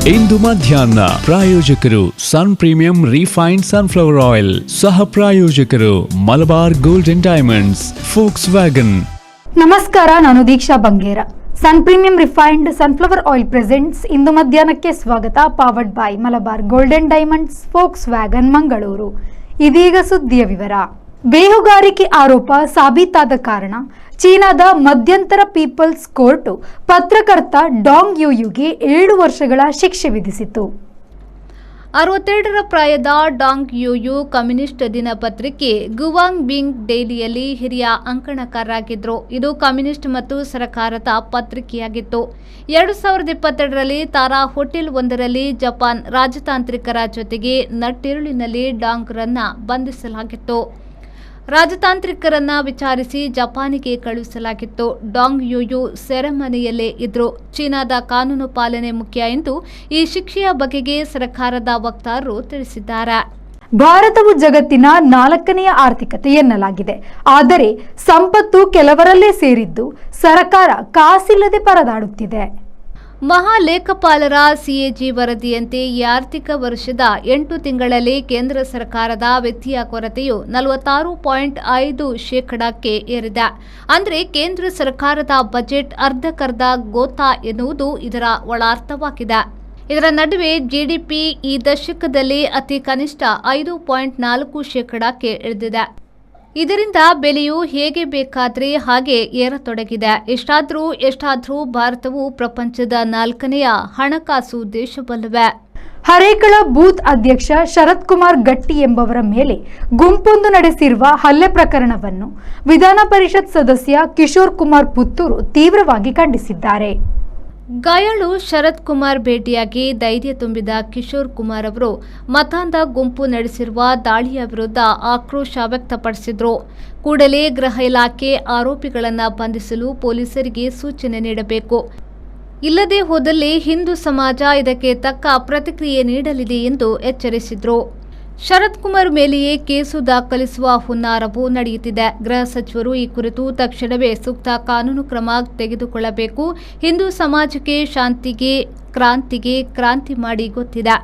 ಇಂದು ಮಧ್ಯಾಹ್ನ ಪ್ರಾಯೋಜಕರು Sun Premium refined sunflower oil, ಸಹ ಪ್ರಾಯೋಜಕರು Malabar Golden Diamonds, Volkswagen. ನಮಸ್ಕಾರ, ನಾನು Deeksha Bangera. Sun Premium refined sunflower oil presents ಇಂದು ಮಧ್ಯಾಹ್ನಕ್ಕೆ ಸ್ವಾಗತ. Powered by Malabar Golden Diamonds, Volkswagen, Mangaluru. ಇದೀಗ ಸುದ್ದಿಯ ವಿವರ. ಬೇಹುಗಾರಿಕೆ ಆರೋಪ ಸಾಬೀತಾದ ಕಾರಣ ಚೀನಾದ ಮಧ್ಯಂತರ ಪೀಪಲ್ಸ್ ಕೋರ್ಟ್ ಪತ್ರಕರ್ತ ಡಾಂಗ್ ಯುಯುಗೆ 7 ವರ್ಷಗಳ ಶಿಕ್ಷೆ ವಿಧಿಸಿತು. 62 ಪ್ರಾಯದ ಡಾಂಗ್ ಯುಯು ಕಮ್ಯುನಿಸ್ಟ್ ದಿನಪತ್ರಿಕೆ ಗುವಾಂಗ್ ಬಿಂಗ್ ಡೈಲಿಯಲ್ಲಿ ಹಿರಿಯ ಅಂಕಣಕಾರರಾಗಿದ್ದರು. ಇದು ಕಮ್ಯುನಿಸ್ಟ್ ಮತ್ತು ಸರ್ಕಾರದ ಪತ್ರಿಕೆಯಾಗಿತ್ತು. 2022ರಲ್ಲಿ ತಾರಾ ಹೋಟೆಲ್ ಒಂದರಲ್ಲಿ ಜಪಾನ್ ರಾಜತಾಂತ್ರಿಕರ ಜೊತೆಗೆ ನಟ್ಟಿರುಳಿನಲ್ಲಿ ಡಾಂಗ್ರನ್ನ ಬಂಧಿಸಲಾಗಿತ್ತು. ರಾಜತಾಂತ್ರಿಕರನ್ನ ವಿಚಾರಿಸಿ ಜಪಾನಿಗೆ ಕಳುಹಿಸಲಾಗಿತ್ತು. ಡಾಂಗ್ ಯುಯು ಸೆರೆಮನೆಯಲ್ಲೇ ಇದ್ರು. ಚೀನಾದ ಕಾನೂನು ಪಾಲನೆ ಮುಖ್ಯ ಎಂದು ಈ ಶಿಕ್ಷೆಯ ಬಗೆಗೆ ಸರ್ಕಾರದ ವಕ್ತಾರರು ತಿಳಿಸಿದ್ದಾರೆ. ಭಾರತವು ಜಗತ್ತಿನ 4ನೇ ಆರ್ಥಿಕತೆ ಎನ್ನಲಾಗಿದೆ. ಆದರೆ ಸಂಪತ್ತು ಕೆಲವರಲ್ಲೇ ಸೇರಿದ್ದು ಸರ್ಕಾರ ಕಾಸಿಲ್ಲದೆ ಪರದಾಡುತ್ತಿದೆ. ಮಹಾಲೇಖಪಾಲರ ಸಿಎಜಿ ವರದಿಯಂತೆ ಈ ಆರ್ಥಿಕ ವರ್ಷದ 8 ತಿಂಗಳಲ್ಲಿ ಕೇಂದ್ರ ಸರ್ಕಾರದ ವಿತ್ತೀಯ ಕೊರತೆಯು 46.5% ಏರಿದೆ. ಅಂದರೆ ಕೇಂದ್ರ ಸರ್ಕಾರದ ಬಜೆಟ್ ಅರ್ಧಕ್ಕರ್ಧ ಗೋತಾ ಎನ್ನುವುದು ಇದರ ಒಳಾರ್ಥವಾಗಿದೆ. ಇದರ ನಡುವೆ ಜಿಡಿಪಿ ಈ ದಶಕದಲ್ಲಿ ಅತಿ ಕನಿಷ್ಠ 5.4% ಇಳಿದಿದೆ. ಇದರಿಂದ ಬೆಲೆಯು ಹೇಗೆ ಬೇಕಾದ್ರೆ ಹಾಗೆ ಏರತೊಡಗಿದೆ. ಎಷ್ಟಾದರೂ ಭಾರತವು ಪ್ರಪಂಚದ 4ನೇ ಹಣಕಾಸು ದೇಶವಲ್ಲವೇ? ಹರೇಕಳ ಬೂತ್ ಅಧ್ಯಕ್ಷ ಶರತ್ ಕುಮಾರ್ ಗಟ್ಟಿ ಎಂಬವರ ಮೇಲೆ ಗುಂಪೊಂದು ನಡೆಸಿರುವ ಹಲ್ಲೆ ಪ್ರಕರಣವನ್ನು ವಿಧಾನ ಪರಿಷತ್ ಸದಸ್ಯ ಕಿಶೋರ್ ಕುಮಾರ್ ಪುತ್ತೂರು ತೀವ್ರವಾಗಿ ಖಂಡಿಸಿದ್ದಾರೆ. ಗಾಯಾಳು ಶರತ್ ಕುಮಾರ್ ಭೇಟಿಯಾಗಿ ಧೈರ್ಯ ತುಂಬಿದ ಕಿಶೋರ್ ಕುಮಾರ್ ಅವರು ಮತಾಂಧ ಗುಂಪು ನಡೆಸಿರುವ ದಾಳಿಯ ವಿರುದ್ಧ ಆಕ್ರೋಶ ವ್ಯಕ್ತಪಡಿಸಿದರು. ಕೂಡಲೇ ಗೃಹ ಇಲಾಖೆ ಆರೋಪಿಗಳನ್ನು ಬಂಧಿಸಲು ಪೊಲೀಸರಿಗೆ ಸೂಚನೆ ನೀಡಬೇಕು. ಇಲ್ಲದೆ ಹೋದಲ್ಲಿ ಹಿಂದೂ ಸಮಾಜ ಇದಕ್ಕೆ ತಕ್ಕ ಪ್ರತಿಕ್ರಿಯೆ ನೀಡಲಿದೆ ಎಂದು ಎಚ್ಚರಿಸಿದರು. ಶರತ್ ಕುಮಾರ್ ಮೇಲೆಯೇ ಕೇಸು ದಾಖಲಿಸುವ ಹುನ್ನಾರವು ನಡೆಯುತ್ತಿದೆ. ಗೃಹ ಸಚಿವರು ಈ ಕುರಿತು ತಕ್ಷಣವೇ ಸೂಕ್ತ ಕಾನೂನು ಕ್ರಮ ತೆಗೆದುಕೊಳ್ಳಬೇಕು. ಹಿಂದೂ ಸಮಾಜಕ್ಕೆ ಶಾಂತಿಗೆ ಕ್ರಾಂತಿ ಮಾಡಿ ಗೊತ್ತಿದೆ.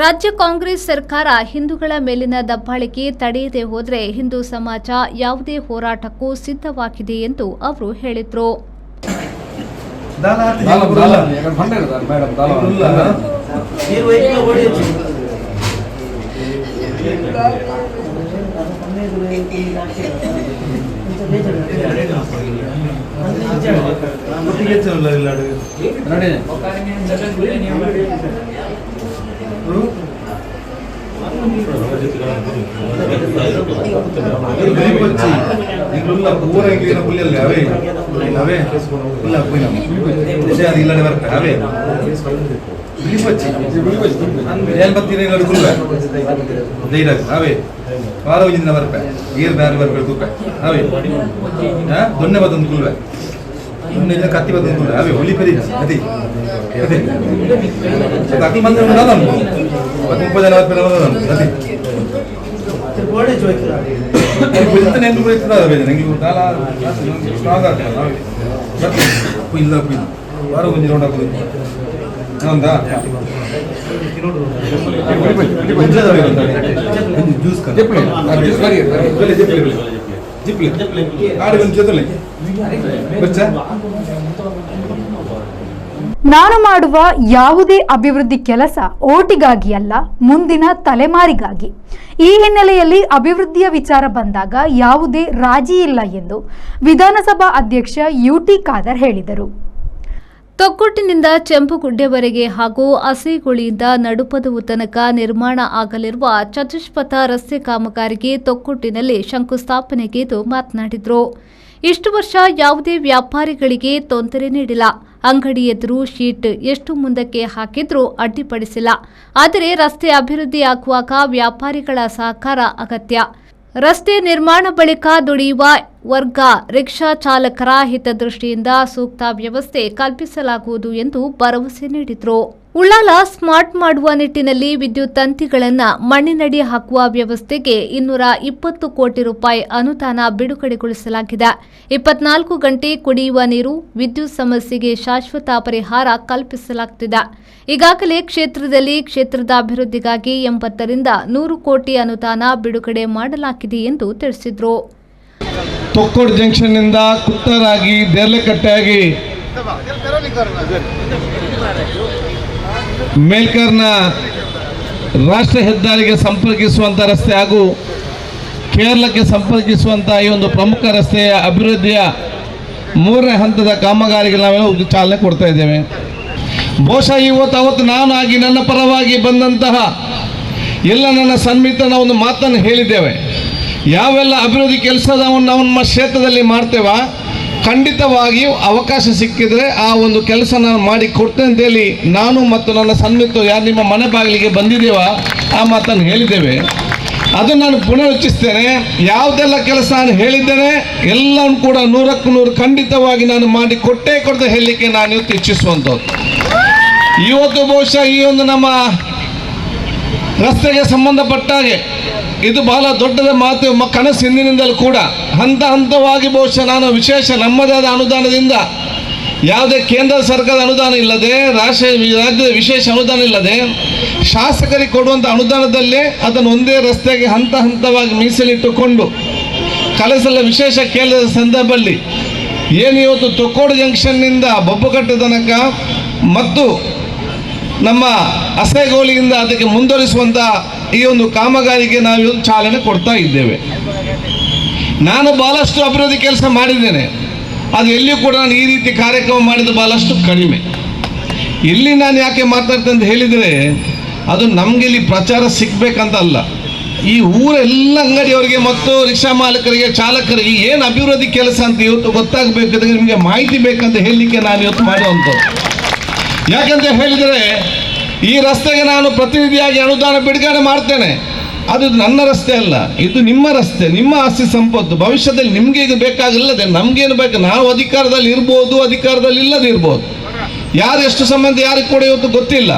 ರಾಜ್ಯ ಕಾಂಗ್ರೆಸ್ ಸರ್ಕಾರ ಹಿಂದೂಗಳ ಮೇಲಿನ ದಬ್ಬಾಳಿಕೆ ತಡೆಯದೆ ಹೋದರೆ ಹಿಂದೂ ಸಮಾಜ ಯಾವುದೇ ಹೋರಾಟಕ್ಕೂ ಸಿದ್ಧವಾಗಿದೆ ಎಂದು ಅವರು ಹೇಳಿದರು. కత్తి బదులు అవి ఒలిపది అది అక్కడ మంది ఉండదు 30 అది నేను స్ట్రాంగ్ ಇಲ್ಲ ವಾರ ಒಂದು ರೌಂಡ್ ಹಾಕೋದು ಹೌದಾ ಜ್ಯೂಸ್ ಜೊತೆ ನಾನು ಮಾಡುವ ಯಾವುದೇ ಅಭಿವೃದ್ಧಿ ಕೆಲಸ ಓಟಿಗಾಗಿ ಅಲ್ಲ, ಮುಂದಿನ ತಲೆಮಾರಿಗಾಗಿ. ಈ ಹಿನ್ನೆಲೆಯಲ್ಲಿ ಅಭಿವೃದ್ಧಿಯ ವಿಚಾರ ಬಂದಾಗ ಯಾವುದೇ ರಾಜಿ ಇಲ್ಲ ಎಂದು ವಿಧಾನಸಭಾ ಅಧ್ಯಕ್ಷ ಯುಟಿ ಖಾದರ್ ಹೇಳಿದರು. ತೊಕ್ಕೊಟ್ಟಿನಿಂದ ಚೆಂಪುಗುಡ್ಡೆವರೆಗೆ ಹಾಗೂ ಹಸಿಗುಳಿಯಿಂದ ನಡುಪದವು ತನಕ ನಿರ್ಮಾಣ ಆಗಲಿರುವ ಚತುಷ್ಪಥ ರಸ್ತೆ ಕಾಮಗಾರಿಗೆ ತೊಕ್ಕೊಟ್ಟಿನಲ್ಲಿ ಶಂಕುಸ್ಥಾಪನೆಗೈದು ಮಾತನಾಡಿದರು. ಇಷ್ಟು ವರ್ಷ ಯಾವುದೇ ವ್ಯಾಪಾರಿಗಳಿಗೆ ತೊಂದರೆ ನೀಡಿಲ್ಲ. ಅಂಗಡಿ ಎದುರು ಶೀಟ್ ಎಷ್ಟು ಮುಂದಕ್ಕೆ ಹಾಕಿದ್ರೂ ಅಡ್ಡಿಪಡಿಸಿಲ್ಲ. ಆದರೆ ರಸ್ತೆ ಅಭಿವೃದ್ಧಿ ಆಗುವಾಗ ವ್ಯಾಪಾರಿಗಳ ಸಹಕಾರ ಅಗತ್ಯ. ರಸ್ತೆ ನಿರ್ಮಾಣ ಬಳಿಕ ದುಡಿಯುವ ವರ್ಗ ರಿಕ್ಷಾ ಚಾಲಕರ ಹಿತದೃಷ್ಟಿಯಿಂದ ಸೂಕ್ತ ವ್ಯವಸ್ಥೆ ಕಲ್ಪಿಸಲಾಗುವುದು ಎಂದು ಭರವಸೆ ನೀಡಿದರು. ಉಳ್ಳಾಲ ಸ್ಮಾರ್ಟ್ ಮಾಡುವ ನಿಟ್ಟಿನಲ್ಲಿ ವಿದ್ಯುತ್ ತಂತಿಗಳನ್ನು ಮಣ್ಣಿನಡಿ ಹಾಕುವ ವ್ಯವಸ್ಥೆಗೆ 220 ಕೋಟಿ ರೂಪಾಯಿ ಅನುದಾನ ಬಿಡುಗಡೆಗೊಳಿಸಲಾಗಿದೆ. 24 ಗಂಟೆ ಕುಡಿಯುವ ನೀರು, ವಿದ್ಯುತ್ ಸಮಸ್ಯೆಗೆ ಶಾಶ್ವತ ಪರಿಹಾರ ಕಲ್ಪಿಸಲಾಗುತ್ತಿದೆ. ಈಗಾಗಲೇ ಕ್ಷೇತ್ರದ ಅಭಿವೃದ್ಧಿಗಾಗಿ 80 ರಿಂದ 100 ಕೋಟಿ ಅನುದಾನ ಬಿಡುಗಡೆ ಮಾಡಲಾಗಿದೆ ಎಂದು ತಿಳಿಸಿದರು. ತೊಕ್ಕೋಡು ಜಂಕ್ಷನ್ನಿಂದ ಕುತ್ತರಾಗಿ ದೇರ್ಲೆಕಟ್ಟೆಯಾಗಿ ಮೇಲ್ಕರ್ನ ರಾಷ್ಟ್ರ ಹೆದ್ದಾರಿಗೆ ಸಂಪರ್ಕಿಸುವಂಥ ರಸ್ತೆ ಹಾಗೂ ಕೇರಳಕ್ಕೆ ಸಂಪರ್ಕಿಸುವಂಥ ಈ ಒಂದು ಪ್ರಮುಖ ರಸ್ತೆಯ ಅಭಿವೃದ್ಧಿಯ 3ನೇ ಹಂತದ ಕಾಮಗಾರಿಗೆ ನಾವೆಲ್ಲ ಚಾಲನೆ ಕೊಡ್ತಾ ಇದ್ದೇವೆ. ಬಹುಶಃ ಅವತ್ತು ನಾನು ಆಗಿ ನನ್ನ ಪರವಾಗಿ ಬಂದಂತಹ ಎಲ್ಲ ನನ್ನ ಸನ್ಮಿತ್ರನ ಒಂದು ಮಾತನ್ನು ಹೇಳಿದ್ದೇವೆ. ಯಾವೆಲ್ಲ ಅಭಿವೃದ್ಧಿ ಕೆಲಸವನ್ನು ನಾವು ನಮ್ಮ ಕ್ಷೇತ್ರದಲ್ಲಿ ಮಾಡ್ತೇವ, ಖಂಡಿತವಾಗಿಯೂ ಅವಕಾಶ ಸಿಕ್ಕಿದರೆ ಆ ಒಂದು ಕೆಲಸ ನಾನು ಮಾಡಿ ಕೊಡ್ತೇನೆ ಅಂತೇಳಿ ನಾನು ಮತ್ತು ನನ್ನ ಸನ್ಮಿತ್ರರು ಯಾರು ನಿಮ್ಮ ಮನೆ ಬಾಗಿಲಿಗೆ ಬಂದಿದ್ದೇವ ಆ ಮಾತನ್ನು ಹೇಳಿದ್ದೇವೆ. ಅದನ್ನು ನಾನು ಪುನರುಚ್ಚರಿಸ್ತೇನೆ. ಯಾವುದೆಲ್ಲ ಕೆಲಸ ನಾನು ಹೇಳಿದ್ದೇನೆ ಎಲ್ಲವೂ ಕೂಡ 100ಕ್ಕೆ 100 ಖಂಡಿತವಾಗಿ ನಾನು ಮಾಡಿ ಕೊಟ್ಟೇ ಹೇಳಲಿಕ್ಕೆ ನಾನು ಇವತ್ತು ಇಚ್ಛಿಸುವಂಥದ್ದು. ಇವತ್ತು ಬಹುಶಃ ಈ ಒಂದು ನಮ್ಮ ರಸ್ತೆಗೆ ಸಂಬಂಧಪಟ್ಟಾಗೆ ಇದು ಬಹಳ ದೊಡ್ಡದ ಮಾತು ಕನಸು ಹಿಂದಿನಿಂದಲೂ ಕೂಡ ಹಂತವಾಗಿ ಬಹುಶಃ ನಾನು ವಿಶೇಷ ನಮ್ಮದೇ ಆದ ಅನುದಾನದಿಂದ ಯಾವುದೇ ಕೇಂದ್ರ ಸರ್ಕಾರದ ಅನುದಾನ ಇಲ್ಲದೆ ರಾಜ್ಯದ ವಿಶೇಷ ಅನುದಾನ ಇಲ್ಲದೆ ಶಾಸಕರಿಗೆ ಕೊಡುವಂಥ ಅನುದಾನದಲ್ಲೇ ಅದನ್ನು ಒಂದೇ ರಸ್ತೆಗೆ ಹಂತವಾಗಿ ಮೀಸಲಿಟ್ಟುಕೊಂಡು ಕಲಸಲ್ಲ ವಿಶೇಷ ಕೇಂದ್ರದ ಸಂದರ್ಭದಲ್ಲಿ ಏನು ಇವತ್ತು ತೊಕ್ಕೋಡು ಜಂಕ್ಷನ್ನಿಂದ ಬೊಬ್ಬಕಟ್ಟೆ ತನಕ ಮತ್ತು ನಮ್ಮ ಅಸೆಗೋಲಿಯಿಂದ ಅದಕ್ಕೆ ಮುಂದುವರಿಸುವಂಥ ಈ ಒಂದು ಕಾಮಗಾರಿಗೆ ನಾವು ಇವತ್ತು ಚಾಲನೆ ಕೊಡ್ತಾ ಇದ್ದೇವೆ. ನಾನು ಭಾಳಷ್ಟು ಅಭಿವೃದ್ಧಿ ಕೆಲಸ ಮಾಡಿದ್ದೇನೆ. ಅದು ಎಲ್ಲಿಯೂ ಕೂಡ ನಾನು ಈ ರೀತಿ ಕಾರ್ಯಕ್ರಮ ಮಾಡಿದ್ದು ಭಾಳಷ್ಟು ಕಡಿಮೆ. ಇಲ್ಲಿ ನಾನು ಯಾಕೆ ಮಾತಾಡ್ತೇನೆ ಅಂತ ಹೇಳಿದರೆ ಅದು ನಮಗೆ ಇಲ್ಲಿ ಪ್ರಚಾರ ಸಿಗಬೇಕಂತ ಅಲ್ಲ, ಈ ಊರೆಲ್ಲ ಅಂಗಡಿಯವರಿಗೆ ಮತ್ತು ರಿಕ್ಷಾ ಮಾಲಕರಿಗೆ ಚಾಲಕರಿಗೆ ಏನು ಅಭಿವೃದ್ಧಿ ಕೆಲಸ ಅಂತ ಇವತ್ತು ಗೊತ್ತಾಗಬೇಕಾದ್ರೆ ನಿಮಗೆ ಮಾಹಿತಿ ಬೇಕಂತ ಹೇಳಲಿಕ್ಕೆ ನಾನು ಇವತ್ತು ಮಾಡುವಂಥದ್ದು. ಯಾಕಂತ ಹೇಳಿದರೆ ಈ ರಸ್ತೆಗೆ ನಾನು ಪ್ರತಿನಿಧಿಯಾಗಿ ಅನುದಾನ ಬಿಡುಗಡೆ ಮಾಡ್ತೇನೆ. ಅದು ನನ್ನ ರಸ್ತೆ ಅಲ್ಲ, ಇದು ನಿಮ್ಮ ರಸ್ತೆ, ನಿಮ್ಮ ಆಸ್ತಿ ಸಂಪತ್ತು. ಭವಿಷ್ಯದಲ್ಲಿ ನಿಮಗೆ ಇದು ಬೇಕಾಗಿಲ್ಲದೆ ನಮಗೇನು ಬೇಕು, ನಾವು ಅಧಿಕಾರದಲ್ಲಿ ಇರ್ಬೋದು, ಅಧಿಕಾರದಲ್ಲಿ ಇಲ್ಲದೆ ಇರ್ಬೋದು, ಯಾರು ಎಷ್ಟು ಸಂಬಂಧ ಯಾರಿಗೆ ಕೂಡ ಇವತ್ತು ಗೊತ್ತಿಲ್ಲ.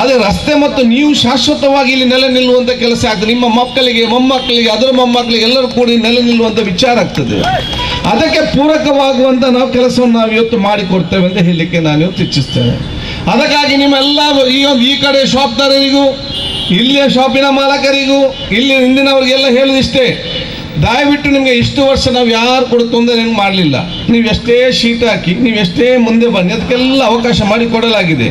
ಆದರೆ ರಸ್ತೆ ಮತ್ತು ನೀವು ಶಾಶ್ವತವಾಗಿ ಇಲ್ಲಿ ನೆಲೆ ನಿಲ್ಲುವಂಥ ಕೆಲಸ ಆಗ್ತದೆ. ನಿಮ್ಮ ಮಕ್ಕಳಿಗೆ, ಮೊಮ್ಮಕ್ಕಳಿಗೆ, ಅದರ ಮೊಮ್ಮಕ್ಕಳಿಗೆ ಎಲ್ಲರೂ ಕೂಡಿ ನೆಲೆ ನಿಲ್ಲುವಂಥ ವಿಚಾರ ಆಗ್ತದೆ. ಅದಕ್ಕೆ ಪೂರಕವಾಗುವಂಥ ನಾವು ಕೆಲಸವನ್ನು ನಾವು ಇವತ್ತು ಮಾಡಿಕೊಡ್ತೇವೆ ಅಂತ ಹೇಳಲಿಕ್ಕೆ ನಾನು ಇವತ್ತು ಇಚ್ಛಿಸ್ತೇನೆ. ಅದಕ್ಕಾಗಿ ನಿಮ್ಮೆಲ್ಲ ಈ ಕಡೆ ಶಾಪ್ದಾರರಿಗೂ, ಇಲ್ಲಿಯ ಶಾಪಿನ ಮಾಲಕರಿಗೂ, ಇಲ್ಲಿ ಹಿಂದಿನವ್ರಿಗೆಲ್ಲ ಹೇಳೋದಿಷ್ಟೇ, ದಯವಿಟ್ಟು ನಿಮಗೆ ಇಷ್ಟು ವರ್ಷ ನಾವು ಯಾರು ಕೂಡ ತೊಂದರೆ ಮಾಡಲಿಲ್ಲ. ನೀವು ಎಷ್ಟೇ ಶೀಟ್ ಹಾಕಿ, ನೀವು ಎಷ್ಟೇ ಮುಂದೆ ಬನ್ನಿ, ಅದಕ್ಕೆಲ್ಲ ಅವಕಾಶ ಮಾಡಿಕೊಡಲಾಗಿದೆ.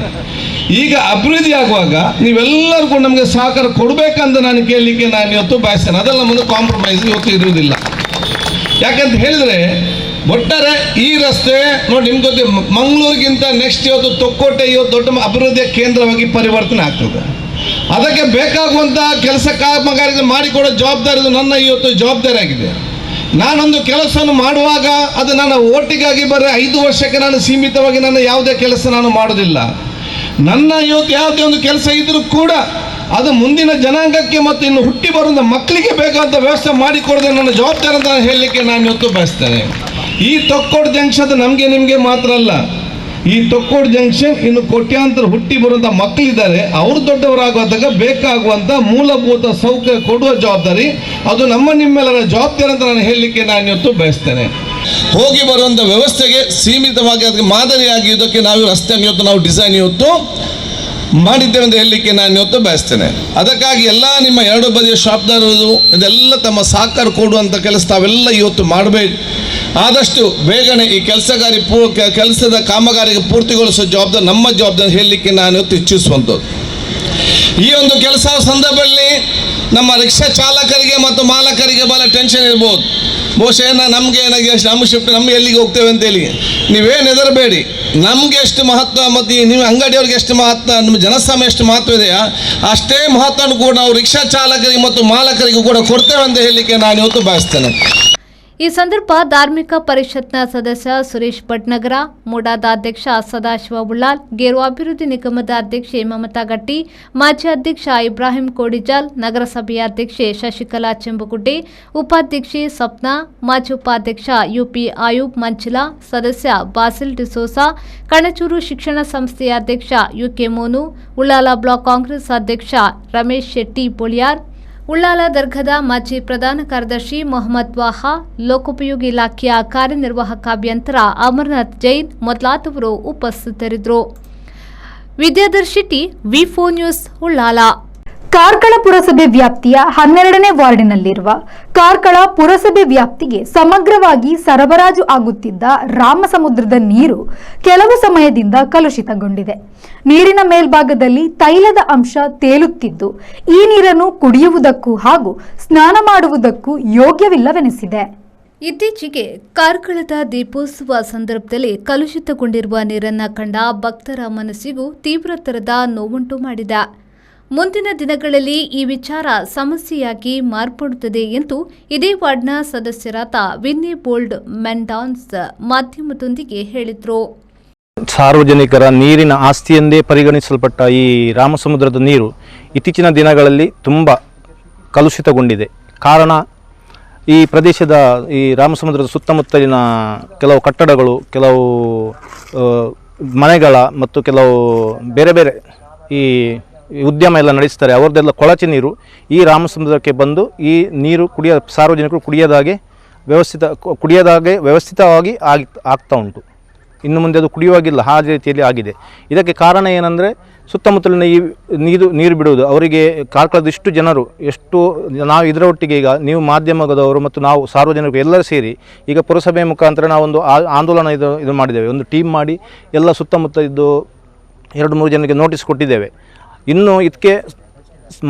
ಈಗ ಅಭಿವೃದ್ಧಿ ಆಗುವಾಗ ನೀವೆಲ್ಲರೂ ಕೂಡ ನಮಗೆ ಸಹಕಾರ ಕೊಡಬೇಕಂತ ನಾನು ಕೇಳಲಿಕ್ಕೆ ನಾನು ಇವತ್ತು ಬಯಸ್ತೇನೆ. ಅದೆಲ್ಲ ಮುಂದೆ ಕಾಂಪ್ರಮೈಸ್ ಇವತ್ತು ಇರುವುದಿಲ್ಲ. ಯಾಕಂತ ಹೇಳಿದರೆ ಒಟ್ಟಾರೆ ಈ ರಸ್ತೆ ನೋಡಿ, ನಿಮ್ಗೆ ಗೊತ್ತಿ, ಮಂಗಳೂರಿಗಿಂತ ನೆಕ್ಸ್ಟ್ ಇವತ್ತು ತೊಕ್ಕೋಟೆ ಇವತ್ತು ದೊಡ್ಡ ಅಭಿವೃದ್ಧಿಯ ಕೇಂದ್ರವಾಗಿ ಪರಿವರ್ತನೆ ಆಗ್ತದೆ. ಅದಕ್ಕೆ ಬೇಕಾಗುವಂಥ ಕೆಲಸ ಕಾಮಗಾರಿಗಳು ಮಾಡಿಕೊಡೋ ಜವಾಬ್ದಾರಿ ನನ್ನ ಇವತ್ತು ಜವಾಬ್ದಾರಿ ಆಗಿದೆ. ನಾನೊಂದು ಕೆಲಸವನ್ನು ಮಾಡುವಾಗ ಅದು ನನ್ನ ಓಟಿಗಾಗಿ ಬರೀ 5 ವರ್ಷಕ್ಕೆ ನಾನು ಸೀಮಿತವಾಗಿ ನನ್ನ ಯಾವುದೇ ಕೆಲಸ ನಾನು ಮಾಡೋದಿಲ್ಲ. ನನ್ನ ಇವತ್ತು ಯಾವುದೇ ಒಂದು ಕೆಲಸ ಇದ್ರೂ ಕೂಡ ಅದು ಮುಂದಿನ ಜನಾಂಗಕ್ಕೆ ಮತ್ತು ಇನ್ನು ಹುಟ್ಟಿ ಬರುವಂಥ ಮಕ್ಕಳಿಗೆ ಬೇಕಾದಂಥ ವ್ಯವಸ್ಥೆ ಮಾಡಿಕೊಡೋದೇ ನನ್ನ ಜವಾಬ್ದಾರಿ ಅಂತ ಹೇಳಲಿಕ್ಕೆ ನಾನು ಇವತ್ತು ಬಯಸ್ತೇನೆ. ಈ ತೊಕ್ಕೋಡು ಜಂಕ್ಷನ್ ನಮಗೆ ನಿಮಗೆ ಮಾತ್ರ ಅಲ್ಲ, ಈ ತೊಕ್ಕೋಡು ಜಂಕ್ಷನ್ ಇನ್ನು ಕೋಟ್ಯಾಂತರ ಹುಟ್ಟಿ ಬರುವಂಥ ಮಕ್ಕಳಿದ್ದಾರೆ, ಅವರು ದೊಡ್ಡವರಾಗುವಾಗ ಬೇಕಾಗುವಂಥ ಮೂಲಭೂತ ಸೌಕರ್ಯ ಕೊಡುವ ಜವಾಬ್ದಾರಿ ಅದು ನಿಮ್ಮೆಲ್ಲರ ಜವಾಬ್ದಾರಿ ಅಂತ ನಾನು ಹೇಳಲಿಕ್ಕೆ ನಾನು ಇವತ್ತು ಬಯಸ್ತೇನೆ. ಹೋಗಿ ಬರುವಂಥ ವ್ಯವಸ್ಥೆಗೆ ಸೀಮಿತವಾಗಿ ಅದಕ್ಕೆ ಮಾದರಿಯಾಗಿ ಇದಕ್ಕೆ ನಾವು ರಸ್ತೆಯನ್ನು ಇವತ್ತು ನಾವು ಡಿಸೈನ್ ಇವತ್ತು ಮಾಡಿದ್ದೇವೆ ಅಂತ ಹೇಳಲಿಕ್ಕೆ ನಾನು ಇವತ್ತು ಬಯಸ್ತೇನೆ. ಅದಕ್ಕಾಗಿ ಎಲ್ಲ ನಿಮ್ಮ 2 ಬದಿಯ ಶಾಪ್ದಾರರು ಇದೆಲ್ಲ ತಮ್ಮ ಸಹಕಾರ ಕೊಡುವಂಥ ಕೆಲಸ ತಾವೆಲ್ಲ ಇವತ್ತು ಮಾಡಬೇಕು. ಆದಷ್ಟು ಬೇಗನೆ ಈ ಕೆಲಸದ ಕಾಮಗಾರಿಗೆ ಪೂರ್ತಿಗೊಳಿಸುವ ಜವಾಬ್ದಾರಿ ನಮ್ಮ ಜವಾಬ್ದಾರಿ ಹೇಳಲಿಕ್ಕೆ ನಾನು ಇವತ್ತು ಇಚ್ಛಿಸುವಂಥದ್ದು. ಈ ಒಂದು ಕೆಲಸ ಸಂದರ್ಭದಲ್ಲಿ ನಮ್ಮ ರಿಕ್ಷಾ ಚಾಲಕರಿಗೆ ಮತ್ತು ಮಾಲಕರಿಗೆ ಭಾಳ ಟೆನ್ಷನ್ ಇರ್ಬೋದು. ಬಹುಶಃ ನಮಗೆ ನಮ್ಮ ಶಿಫ್ಟ್ ನಮ್ಗೆ ಎಲ್ಲಿಗೆ ಹೋಗ್ತೇವೆ ಅಂತೇಳಿ ನೀವೇನು ಹೆದರಬೇಡಿ. ನಮಗೆ ಎಷ್ಟು ಮಹತ್ವ ಮತ್ತು ನೀವು ಅಂಗಡಿಯವ್ರಿಗೆ ಎಷ್ಟು ಮಹತ್ವ, ನಮ್ಮ ಜನಸಾಮಾನ್ಯ ಎಷ್ಟು ಮಹತ್ವ ಇದೆಯಾ ಅಷ್ಟೇ ಮಹತ್ವವನ್ನು ಕೂಡ ನಾವು ರಿಕ್ಷಾ ಚಾಲಕರಿಗೆ ಮತ್ತು ಮಾಲಕರಿಗೂ ಕೂಡ ಕೊಡ್ತೇವೆ ಅಂತ ಹೇಳಲಿಕ್ಕೆ ನಾನು ಇವತ್ತು ಬಯಸ್ತೇನೆ. ಈ ಸಂದರ್ಭ ಧಾರ್ಮಿಕ ಪರಿಷತ್ನ ಸದಸ್ಯ ಸುರೇಶ್ ಭಟ್ನಗರ, ಮೂಡಾದ ಅಧ್ಯಕ್ಷ ಸದಾಶಿವ ಉಳ್ಳಾಲ್, ಗೇರು ಅಭಿವೃದ್ಧಿ ನಿಗಮದ ಅಧ್ಯಕ್ಷೆ ಮಮತಾ ಗಟ್ಟಿ, ಮಾಜಿ ಅಧ್ಯಕ್ಷ ಇಬ್ರಾಹಿಂ ಕೋಡಿಜಾಲ್, ನಗರಸಭೆಯ ಅಧ್ಯಕ್ಷೆ ಶಶಿಕಲಾ ಚೆಂಬುಗುಡ್ಡೆ, ಉಪಾಧ್ಯಕ್ಷೆ ಸಪ್ನಾ, ಮಾಜಿ ಉಪಾಧ್ಯಕ್ಷ ಯುಪಿ ಆಯೂಬ್ ಮಂಚಿಲಾ, ಸದಸ್ಯ ಬಾಸಿಲ್ ಡಿಸೋಸಾ, ಕಣಚೂರು ಶಿಕ್ಷಣ ಸಂಸ್ಥೆಯ ಅಧ್ಯಕ್ಷ ಯುಕೆ ಮೋನು, ಉಳ್ಳಾಲ ಬ್ಲಾಕ್ ಕಾಂಗ್ರೆಸ್ ಅಧ್ಯಕ್ಷ ರಮೇಶ್ ಶೆಟ್ಟಿ ಬೋಳಿಯಾರ್, ಉಳ್ಳಾಲ ದರ್ಗದ ಮಾಜಿ ಪ್ರಧಾನ ಕಾರ್ಯದರ್ಶಿ ಮೊಹಮ್ಮದ್ ವಾಹಾ, ಲೋಕೋಪಯೋಗಿ ಇಲಾಖೆಯ ಕಾರ್ಯನಿರ್ವಾಹಕ ಅಭಿಯಂತರ ಅಮರನಾಥ್ ಜೈನ್ ಮೊದಲಾದವರು ಉಪಸ್ಥಿತರಿದ್ದರು. ವಿದ್ಯಾಧರ್ ವಿ4 ನ್ಯೂಸ್ ಉಳ್ಳಾಲ. ಕಾರ್ಕಳ ಪುರಸಭೆ ವ್ಯಾಪ್ತಿಯ 12ನೇ ವಾರ್ಡಿನಲ್ಲಿರುವ ಕಾರ್ಕಳ ಪುರಸಭೆ ವ್ಯಾಪ್ತಿಗೆ ಸಮಗ್ರವಾಗಿ ಸರಬರಾಜು ಆಗುತ್ತಿದ್ದ ರಾಮಸಮುದ್ರದ ನೀರು ಕೆಲವು ಸಮಯದಿಂದ ಕಲುಷಿತಗೊಂಡಿದೆ. ನೀರಿನ ಮೇಲ್ಭಾಗದಲ್ಲಿ ತೈಲದ ಅಂಶ ತೇಲುತ್ತಿದ್ದು ಈ ನೀರನ್ನು ಕುಡಿಯುವುದಕ್ಕೂ ಹಾಗೂ ಸ್ನಾನ ಮಾಡುವುದಕ್ಕೂ ಯೋಗ್ಯವಿಲ್ಲವೆನಿಸಿದೆ. ಇತ್ತೀಚೆಗೆ ಕಾರ್ಕಳದ ದೀಪೋತ್ಸವ ಸಂದರ್ಭದಲ್ಲಿ ಕಲುಷಿತಗೊಂಡಿರುವ ನೀರನ್ನು ಕಂಡ ಭಕ್ತರ ಮನಸ್ಸಿಗೂ ತೀವ್ರತರದ ನೋವುಂಟು ಮಾಡಿದೆ. ಮುಂದಿನ ದಿನಗಳಲ್ಲಿ ಈ ವಿಚಾರ ಸಮಸ್ಯೆಯಾಗಿ ಮಾರ್ಪಡುತ್ತದೆ ಎಂದು ಇದೇ ವಾರ್ಡ್ನ ಸದಸ್ಯರಾದ ವಿನ್ನಿ ಬೋಲ್ಡ್ ಮೆಂಡಾನ್ಸ್ ಮಾಧ್ಯಮದೊಂದಿಗೆ ಹೇಳಿದರು. ಸಾರ್ವಜನಿಕರ ನೀರಿನ ಆಸ್ತಿಯೆಂದೇ ಪರಿಗಣಿಸಲ್ಪಟ್ಟ ಈ ರಾಮಸಮುದ್ರದ ನೀರು ಇತ್ತೀಚಿನ ದಿನಗಳಲ್ಲಿ ತುಂಬ ಕಲುಷಿತಗೊಂಡಿದೆ. ಕಾರಣ ಈ ಪ್ರದೇಶದ ಈ ರಾಮಸಮುದ್ರದ ಸುತ್ತಮುತ್ತಲಿನ ಕೆಲವು ಕಟ್ಟಡಗಳು, ಕೆಲವು ಮನೆಗಳ ಮತ್ತು ಕೆಲವು ಬೇರೆ ಬೇರೆ ಈ ಉದ್ಯಮ ಎಲ್ಲ ನಡೆಸ್ತಾರೆ. ಅವ್ರದ್ದೆಲ್ಲ ಕೊಳಚೆ ನೀರು ಈ ರಾಮಸಮುದ್ರಕ್ಕೆ ಬಂದು ಈ ನೀರು ಸಾರ್ವಜನಿಕರು ಕುಡಿಯೋದಾಗೆ ವ್ಯವಸ್ಥಿತವಾಗಿ ಆಗ್ತಾ ಉಂಟು. ಇನ್ನು ಮುಂದೆ ಅದು ಕುಡಿಯುವಾಗಿಲ್ಲ, ಆ ರೀತಿಯಲ್ಲಿ ಆಗಿದೆ. ಇದಕ್ಕೆ ಕಾರಣ ಏನಂದರೆ ಸುತ್ತಮುತ್ತಲಿನ ಈ ನೀರು ಬಿಡುವುದು. ಅವರಿಗೆ ಕಾರ್ಕಳದ ಇಷ್ಟು ಜನರು ನಾವು ಇದರ ಒಟ್ಟಿಗೆ ಈಗ ನೀವು ಮಾಧ್ಯಮದವರು ಮತ್ತು ನಾವು ಸಾರ್ವಜನಿಕರು ಎಲ್ಲರೂ ಸೇರಿ ಈಗ ಪುರಸಭೆ ಮುಖಾಂತರ ನಾವೊಂದು ಆಂದೋಲನ ಇದು ಮಾಡಿದ್ದೇವೆ. ಒಂದು ಟೀಮ್ ಮಾಡಿ ಎಲ್ಲ ಸುತ್ತಮುತ್ತ ಇದ್ದು 2-3 ಜನರಿಗೆ ನೋಟಿಸ್ ಕೊಟ್ಟಿದ್ದೇವೆ. ಇನ್ನು ಇದಕ್ಕೆ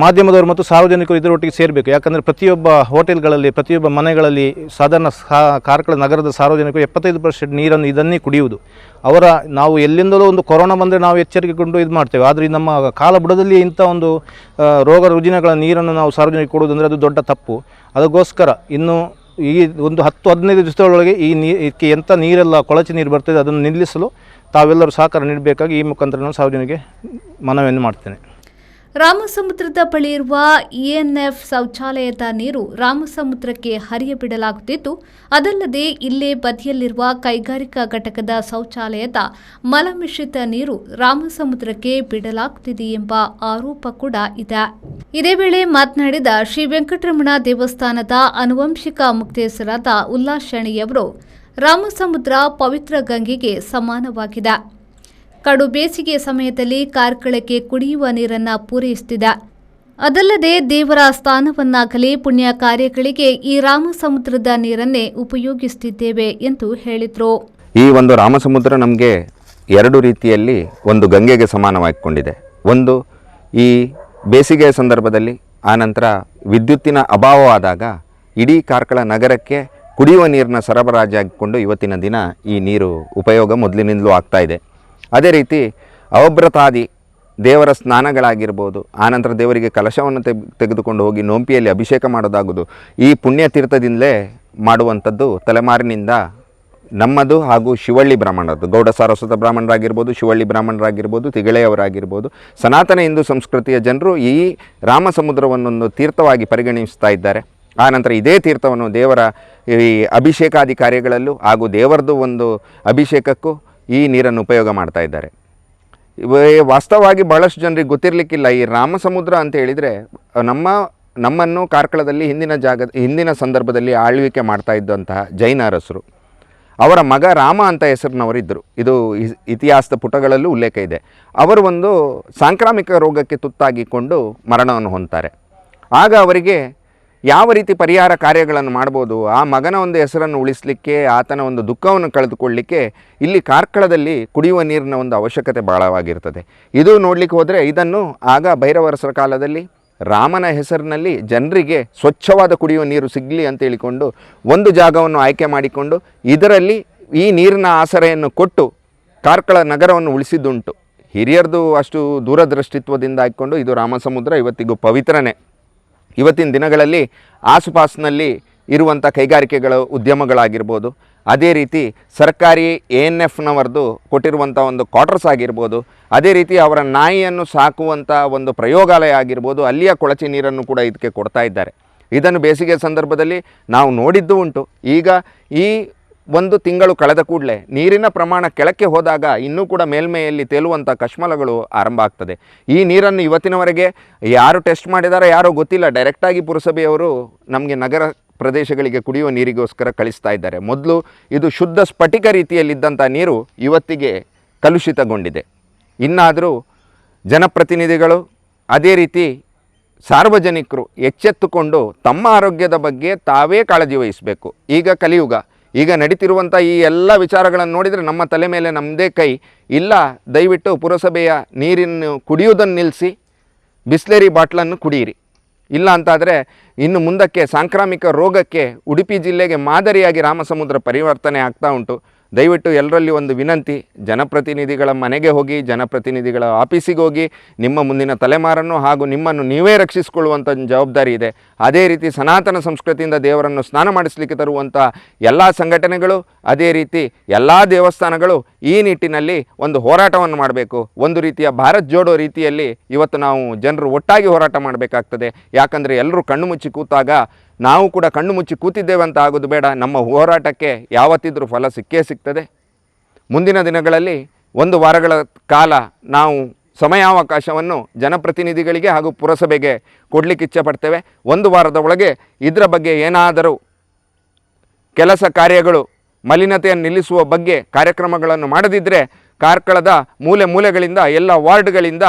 ಮಾಧ್ಯಮದವರು ಮತ್ತು ಸಾರ್ವಜನಿಕರು ಇದರೊಟ್ಟಿಗೆ ಸೇರಬೇಕು. ಯಾಕಂದರೆ ಪ್ರತಿಯೊಬ್ಬ ಹೋಟೆಲ್ಗಳಲ್ಲಿ, ಪ್ರತಿಯೊಬ್ಬ ಮನೆಗಳಲ್ಲಿ ಸಾಧಾರಣ ಕಾರ್ಕಳ ನಗರದ ಸಾರ್ವಜನಿಕರು 75% ನೀರನ್ನು ಇದನ್ನೇ ಕುಡಿಯುವುದು. ನಾವು ಎಲ್ಲಿಂದಲೂ ಒಂದು ಕೊರೋನಾ ಬಂದರೆ ನಾವು ಎಚ್ಚರಿಕೆಗೊಂಡು ಇದು ಮಾಡ್ತೇವೆ. ಆದರೆ ನಮ್ಮ ಕಾಲಬುಡದಲ್ಲಿ ಇಂಥ ಒಂದು ರೋಗ ರುಜಿನಗಳ ನೀರನ್ನು ನಾವು ಸಾರ್ವಜನಿಕರು ಕೊಡುವುದಂದರೆ ಅದು ದೊಡ್ಡ ತಪ್ಪು. ಅದಕ್ಕೋಸ್ಕರ ಇನ್ನು ಈ ಒಂದು 10-15 ದಿವಸದೊಳಗೆ ಇದಕ್ಕೆ ಎಂಥ ನೀರೆಲ್ಲ ಕೊಳಚೆ ನೀರು ಬರ್ತದೆ ಅದನ್ನು ನಿಲ್ಲಿಸಲು ತಾವೆಲ್ಲರೂ ಸಹಕಾರ ನೀಡಬೇಕಾಗಿ ಈ ಮುಖಾಂತರ ನಾನು ಸಾರ್ವಜನಿಕರಿಗೆ ಮನವಿಯನ್ನು ಮಾಡ್ತೇನೆ. ರಾಮಸಮುದ್ರದ ಬಳಿ ಇರುವ ಇಎನ್ಎಫ್ ಶೌಚಾಲಯದ ನೀರು ರಾಮಸಮುದ್ರಕ್ಕೆ ಹರಿಯಬಿಡಲಾಗುತ್ತಿದ್ದು, ಅದಲ್ಲದೆ ಇಲ್ಲೇ ಬದಿಯಲ್ಲಿರುವ ಕೈಗಾರಿಕಾ ಘಟಕದ ಶೌಚಾಲಯದ ಮಲಮಿಶ್ರಿತ ನೀರು ರಾಮಸಮುದ್ರಕ್ಕೆ ಬಿಡಲಾಗುತ್ತಿದೆ ಎಂಬ ಆರೋಪ ಕೂಡ ಇದೆ. ಇದೇ ವೇಳೆ ಮಾತನಾಡಿದ ಶ್ರೀ ವೆಂಕಟರಮಣ ದೇವಸ್ಥಾನದ ಆನುವಂಶಿಕ ಮುಕ್ತೇಸರಾದ ಉಲ್ಲಾಸ್ ಶೆಣಿಯವರು, ರಾಮಸಮುದ್ರ ಪವಿತ್ರ ಗಂಗೆಗೆ ಸಮಾನವಾಗಿದೆ. ಕಡು ಬೇಸಿಗೆ ಸಮಯದಲ್ಲಿ ಕಾರ್ಕಳಕ್ಕೆ ಕುಡಿಯುವ ನೀರನ್ನು ಪೂರೈಸುತ್ತಿದೆ. ಅದಲ್ಲದೆ ದೇವರ ಸ್ಥಾನವನ್ನಾಗಲಿ ಪುಣ್ಯ ಕಾರ್ಯಗಳಿಗೆ ಈ ರಾಮಸಮುದ್ರದ ನೀರನ್ನೇ ಉಪಯೋಗಿಸುತ್ತಿದ್ದೇವೆ ಎಂದು ಹೇಳಿದರು. ಈ ಒಂದು ರಾಮಸಮುದ್ರ ನಮಗೆ 2 ರೀತಿಯಲ್ಲಿ ಒಂದು ಗಂಗೆಗೆ ಸಮಾನವಾಗಿಕೊಂಡಿದೆ. ಒಂದು ಈ ಬೇಸಿಗೆಯ ಸಂದರ್ಭದಲ್ಲಿ, ಆನಂತರ ವಿದ್ಯುತ್ತಿನ ಅಭಾವವಾದಾಗ ಇಡೀ ಕಾರ್ಕಳ ನಗರಕ್ಕೆ ಕುಡಿಯುವ ನೀರಿನ ಸರಬರಾಜಾಗಿಕೊಂಡು ಇವತ್ತಿನ ದಿನ ಈ ನೀರು ಉಪಯೋಗ ಮೊದಲಿನಿಂದಲೂ ಆಗ್ತಾ ಇದೆ. ಅದೇ ರೀತಿ ಅವಭೃತಾದಿ ದೇವರ ಸ್ನಾನಗಳಾಗಿರ್ಬೋದು, ಆನಂತರ ದೇವರಿಗೆ ಕಲಶವನ್ನು ತೆಗೆದುಕೊಂಡು ಹೋಗಿ ನೋಂಪಿಯಲ್ಲಿ ಅಭಿಷೇಕ ಮಾಡೋದಾಗೋದು, ಈ ಪುಣ್ಯತೀರ್ಥದಿಂದಲೇ ಮಾಡುವಂಥದ್ದು ತಲೆಮಾರಿನಿಂದ ನಮ್ಮದು ಹಾಗೂ ಶಿವಳ್ಳಿ ಬ್ರಾಹ್ಮಣರದ್ದು, ಗೌಡ ಸಾರಸ್ವತ ಬ್ರಾಹ್ಮಣರಾಗಿರ್ಬೋದು, ಶಿವಳ್ಳಿ ಬ್ರಾಹ್ಮಣರಾಗಿರ್ಬೋದು, ತಿಗಳೆಯವರಾಗಿರ್ಬೋದು, ಸನಾತನ ಹಿಂದೂ ಸಂಸ್ಕೃತಿಯ ಜನರು ಈ ರಾಮಸಮುದ್ರವನ್ನೊಂದು ತೀರ್ಥವಾಗಿ ಪರಿಗಣಿಸ್ತಾ ಇದ್ದಾರೆ. ಆನಂತರ ಇದೇ ತೀರ್ಥವನ್ನು ದೇವರ ಈ ಅಭಿಷೇಕಾದಿ ಕಾರ್ಯಗಳಲ್ಲೂ ಹಾಗೂ ದೇವರದ್ದು ಒಂದು ಅಭಿಷೇಕಕ್ಕೂ ಈ ನೀರನ್ನು ಉಪಯೋಗ ಮಾಡ್ತಾ ಇದ್ದಾರೆ. ವಾಸ್ತವವಾಗಿ ಭಾಳಷ್ಟು ಜನರಿಗೆ ಗೊತ್ತಿರಲಿಕ್ಕಿಲ್ಲ ಈ ರಾಮಸಮುದ್ರ ಅಂತ ಹೇಳಿದರೆ ನಮ್ಮನ್ನು ಕಾರ್ಕಳದಲ್ಲಿ ಹಿಂದಿನ ಸಂದರ್ಭದಲ್ಲಿ ಆಳ್ವಿಕೆ ಮಾಡ್ತಾ ಇದ್ದಂತಹ ಜೈನ ಅರಸರು, ಅವರ ಮಗ ರಾಮ ಅಂತ ಹೆಸರಿನವರಿದ್ದರು. ಇದು ಇತಿಹಾಸದ ಪುಟಗಳಲ್ಲೂ ಉಲ್ಲೇಖ ಇದೆ. ಅವರು ಒಂದು ಸಾಂಕ್ರಾಮಿಕ ರೋಗಕ್ಕೆ ತುತ್ತಾಗಿಕೊಂಡು ಮರಣವನ್ನು ಹೊಂದ್ತಾರೆ. ಆಗ ಅವರಿಗೆ ಯಾವ ರೀತಿ ಪರಿಹಾರ ಕಾರ್ಯಗಳನ್ನು ಮಾಡ್ಬೋದು, ಆ ಮಗನ ಒಂದು ಹೆಸರನ್ನು ಉಳಿಸಲಿಕ್ಕೆ, ಆತನ ಒಂದು ದುಃಖವನ್ನು ಕಳೆದುಕೊಳ್ಳಲಿಕ್ಕೆ ಇಲ್ಲಿ ಕಾರ್ಕಳದಲ್ಲಿ ಕುಡಿಯುವ ನೀರಿನ ಒಂದು ಅವಶ್ಯಕತೆ ಭಾಳವಾಗಿರ್ತದೆ. ಇದು ನೋಡಲಿಕ್ಕೆ ಹೋದರೆ ಇದನ್ನು ಆಗ ಭೈರವರಸರ ಕಾಲದಲ್ಲಿ ರಾಮನ ಹೆಸರಿನಲ್ಲಿ ಜನರಿಗೆ ಸ್ವಚ್ಛವಾದ ಕುಡಿಯುವ ನೀರು ಸಿಗಲಿ ಅಂತ ಹೇಳಿಕೊಂಡು ಒಂದು ಜಾಗವನ್ನು ಆಯ್ಕೆ ಮಾಡಿಕೊಂಡು ಇದರಲ್ಲಿ ಈ ನೀರಿನ ಆಸರೆಯನ್ನು ಕೊಟ್ಟು ಕಾರ್ಕಳ ನಗರವನ್ನು ಉಳಿಸಿದ್ದುಂಟು. ಹಿರಿಯರದು ಅಷ್ಟು ದೂರದೃಷ್ಟಿತ್ವದಿಂದ ಆಯ್ಕೊಂಡು ಇದು ರಾಮಸಮುದ್ರ ಇವತ್ತಿಗೂ ಪವಿತ್ರನೇ. ಇವತ್ತಿನ ದಿನಗಳಲ್ಲಿ ಆಸುಪಾಸಿನಲ್ಲಿ ಇರುವಂಥ ಕೈಗಾರಿಕೆಗಳು ಉದ್ಯಮಗಳಾಗಿರ್ಬೋದು, ಅದೇ ರೀತಿ ಸರ್ಕಾರಿ ANFನವರದು ಕೊಟ್ಟಿರುವಂಥ ಒಂದು ಕ್ವಾರ್ಟರ್ಸ್ ಆಗಿರ್ಬೋದು, ಅದೇ ರೀತಿ ಅವರ ನಾಯಿಯನ್ನು ಸಾಕುವಂಥ ಒಂದು ಪ್ರಯೋಗಾಲಯ ಆಗಿರ್ಬೋದು, ಅಲ್ಲಿಯ ಕೊಳಚೆ ನೀರನ್ನು ಕೂಡ ಇದಕ್ಕೆ ಕೊಡ್ತಾ ಇದ್ದಾರೆ. ಇದನ್ನು ಬೇಸಿಗೆ ಸಂದರ್ಭದಲ್ಲಿ ನಾವು ನೋಡಿದ್ದು ಉಂಟು. ಈಗ ಈ 1 ತಿಂಗಳು ಕಳೆದ ಕೂಡಲೇ ನೀರಿನ ಪ್ರಮಾಣ ಕೆಳಕ್ಕೆ ಹೋದಾಗ ಇನ್ನೂ ಕೂಡ ಮೇಲ್ಮೈಯಲ್ಲಿ ತೇಲುವಂಥ ಕಶ್ಮಲಗಳು ಆರಂಭ ಆಗ್ತದೆ. ಈ ನೀರನ್ನು ಇವತ್ತಿನವರೆಗೆ ಯಾರು ಟೆಸ್ಟ್ ಮಾಡಿದಾರೋ ಯಾರೋ ಗೊತ್ತಿಲ್ಲ, ಡೈರೆಕ್ಟಾಗಿ ಪುರಸಭೆಯವರು ನಮಗೆ ನಗರ ಪ್ರದೇಶಗಳಿಗೆ ಕುಡಿಯುವ ನೀರಿಗೋಸ್ಕರ ಕಳಿಸ್ತಾ ಇದ್ದಾರೆ. ಮೊದಲು ಇದು ಶುದ್ಧ ಸ್ಫಟಿಕ ರೀತಿಯಲ್ಲಿದ್ದಂಥ ನೀರು ಇವತ್ತಿಗೆ ಕಲುಷಿತಗೊಂಡಿದೆ. ಇನ್ನಾದರೂ ಜನಪ್ರತಿನಿಧಿಗಳು ಅದೇ ರೀತಿ ಸಾರ್ವಜನಿಕರು ಎಚ್ಚೆತ್ತುಕೊಂಡು ತಮ್ಮ ಆರೋಗ್ಯದ ಬಗ್ಗೆ ತಾವೇ ಕಾಳಜಿ ವಹಿಸಬೇಕು. ಈಗ ಕಲಿಯುಗ, ಈಗ ನಡೀತಿರುವಂಥ ಈ ಎಲ್ಲ ವಿಚಾರಗಳನ್ನು ನೋಡಿದರೆ ನಮ್ಮ ತಲೆ ಮೇಲೆ ನಮ್ಮದೇ ಕೈ ಇಲ್ಲ. ದಯವಿಟ್ಟು ಪುರಸಭೆಯ ನೀರನ್ನು ಕುಡಿಯುವುದನ್ನು ನಿಲ್ಲಿಸಿ ಬಿಸ್ಲೇರಿ ಬಾಟ್ಲನ್ನು ಕುಡಿಯಿರಿ. ಇಲ್ಲ ಅಂತಾದರೆ ಇನ್ನು ಮುಂದಕ್ಕೆ ಸಾಂಕ್ರಾಮಿಕ ರೋಗಕ್ಕೆ ಉಡುಪಿ ಜಿಲ್ಲೆಗೆ ಮಾದರಿಯಾಗಿ ರಾಮಸಮುದ್ರ ಪರಿವರ್ತನೆ ಆಗ್ತಾ ಉಂಟು. ದಯವಿಟ್ಟು ಎಲ್ಲರಲ್ಲಿ ಒಂದು ವಿನಂತಿ, ಜನಪ್ರತಿನಿಧಿಗಳ ಮನೆಗೆ ಹೋಗಿ, ಜನಪ್ರತಿನಿಧಿಗಳ ಆಫೀಸಿಗೆ ಹೋಗಿ ನಿಮ್ಮ ಮುಂದಿನ ತಲೆಮಾರನ್ನು ಹಾಗೂ ನಿಮ್ಮನ್ನು ನೀವೇ ರಕ್ಷಿಸಿಕೊಳ್ಳುವಂಥ ಜವಾಬ್ದಾರಿ ಇದೆ. ಅದೇ ರೀತಿ ಸನಾತನ ಸಂಸ್ಕೃತಿಯಿಂದ ದೇವರನ್ನು ಸ್ನಾನ ಮಾಡಿಸಲಿಕ್ಕೆ ತರುವಂಥ ಎಲ್ಲ ಸಂಘಟನೆಗಳು, ಅದೇ ರೀತಿ ಎಲ್ಲ ದೇವಸ್ಥಾನಗಳು ಈ ನಿಟ್ಟಿನಲ್ಲಿ ಒಂದು ಹೋರಾಟವನ್ನು ಮಾಡಬೇಕು. ಒಂದು ರೀತಿಯ ಭಾರತ್ ಜೋಡೋ ರೀತಿಯಲ್ಲಿ ಇವತ್ತು ನಾವು ಜನರು ಒಟ್ಟಾಗಿ ಹೋರಾಟ ಮಾಡಬೇಕಾಗ್ತದೆ. ಯಾಕಂದರೆ ಎಲ್ಲರೂ ಕಣ್ಣು ಮುಚ್ಚಿ ಕೂತಾಗ ನಾವು ಕೂಡ ಕಣ್ಣು ಮುಚ್ಚಿ ಕೂತಿದ್ದೇವೆ ಅಂತ ಆಗೋದು ಬೇಡ. ನಮ್ಮ ಹೋರಾಟಕ್ಕೆ ಯಾವತ್ತಿದ್ರೂ ಫಲ ಸಿಕ್ಕೇ ಸಿಗ್ತದೆ. ಮುಂದಿನ ದಿನಗಳಲ್ಲಿ 1 ವಾರಗಳ ಕಾಲ ನಾವು ಸಮಯಾವಕಾಶವನ್ನು ಜನಪ್ರತಿನಿಧಿಗಳಿಗೆ ಹಾಗೂ ಪುರಸಭೆಗೆ ಕೊಡಲಿಕ್ಕೆ ಇಚ್ಛೆಪಡ್ತೇವೆ. 1 ವಾರದ ಒಳಗೆ ಇದರ ಬಗ್ಗೆ ಏನಾದರೂ ಕೆಲಸ ಕಾರ್ಯಗಳು ಮಲಿನತೆಯನ್ನು ನಿಲ್ಲಿಸುವ ಬಗ್ಗೆ ಕಾರ್ಯಕ್ರಮಗಳನ್ನು ಮಾಡದಿದ್ದರೆ ಕಾರ್ಕಳದ ಮೂಲೆ ಮೂಲೆಗಳಿಂದ ಎಲ್ಲ ವಾರ್ಡ್ಗಳಿಂದ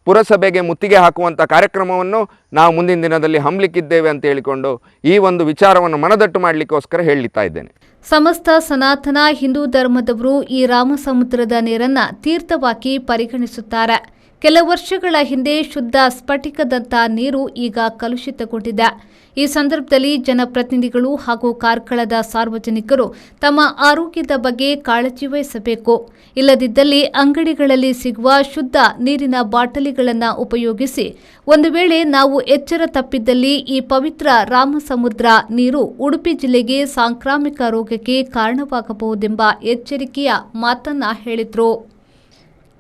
ಪುರಸಭೆಗೆ ಮುತ್ತಿಗೆ ಹಾಕುವಂಥ ಕಾರ್ಯಕ್ರಮವನ್ನು ನಾವು ಮುಂದಿನ ದಿನದಲ್ಲಿ ಹಮ್ಮಿಲಿಕ್ಕಿದ್ದೇವೆ ಅಂತ ಹೇಳಿಕೊಂಡು ಈ ಒಂದು ವಿಚಾರವನ್ನು ಮನದಟ್ಟು ಮಾಡಲಿಕ್ಕೋಸ್ಕರ ಹೇಳುತ್ತಾ ಇದ್ದೇನೆ. ಸಮಸ್ತ ಸನಾತನ ಹಿಂದೂ ಧರ್ಮದವರು ಈ ರಾಮಸಮುದ್ರದ ನೀರನ್ನು ತೀರ್ಥವಾಗಿ ಪರಿಗಣಿಸುತ್ತಾರೆ. ಕೆಲ ವರ್ಷಗಳ ಹಿಂದೆ ಶುದ್ಧ ಸ್ಫಟಿಕದಂಥ ನೀರು ಈಗ ಕಲುಷಿತಗೊಂಡಿದೆ. ಈ ಸಂದರ್ಭದಲ್ಲಿ ಜನಪ್ರತಿನಿಧಿಗಳು ಹಾಗೂ ಕಾರ್ಕಳದ ಸಾರ್ವಜನಿಕರು ತಮ್ಮ ಆರೋಗ್ಯದ ಬಗ್ಗೆ ಕಾಳಜಿ ವಹಿಸಬೇಕು. ಇಲ್ಲದಿದ್ದಲ್ಲಿ ಅಂಗಡಿಗಳಲ್ಲಿ ಸಿಗುವ ಶುದ್ಧ ನೀರಿನ ಬಾಟಲಿಗಳನ್ನು ಉಪಯೋಗಿಸಿ ಒಂದು ವೇಳೆ ನಾವು ಎಚ್ಚರ ತಪ್ಪಿದ್ದಲ್ಲಿ ಈ ಪವಿತ್ರ ರಾಮಸಮುದ್ರ ನೀರು ಉಡುಪಿ ಜಿಲ್ಲೆಗೆ ಸಾಂಕ್ರಾಮಿಕ ರೋಗಕ್ಕೆ ಕಾರಣವಾಗಬಹುದೆಂಬ ಎಚ್ಚರಿಕೆಯ ಮಾತನ್ನ ಹೇಳಿದ್ರು.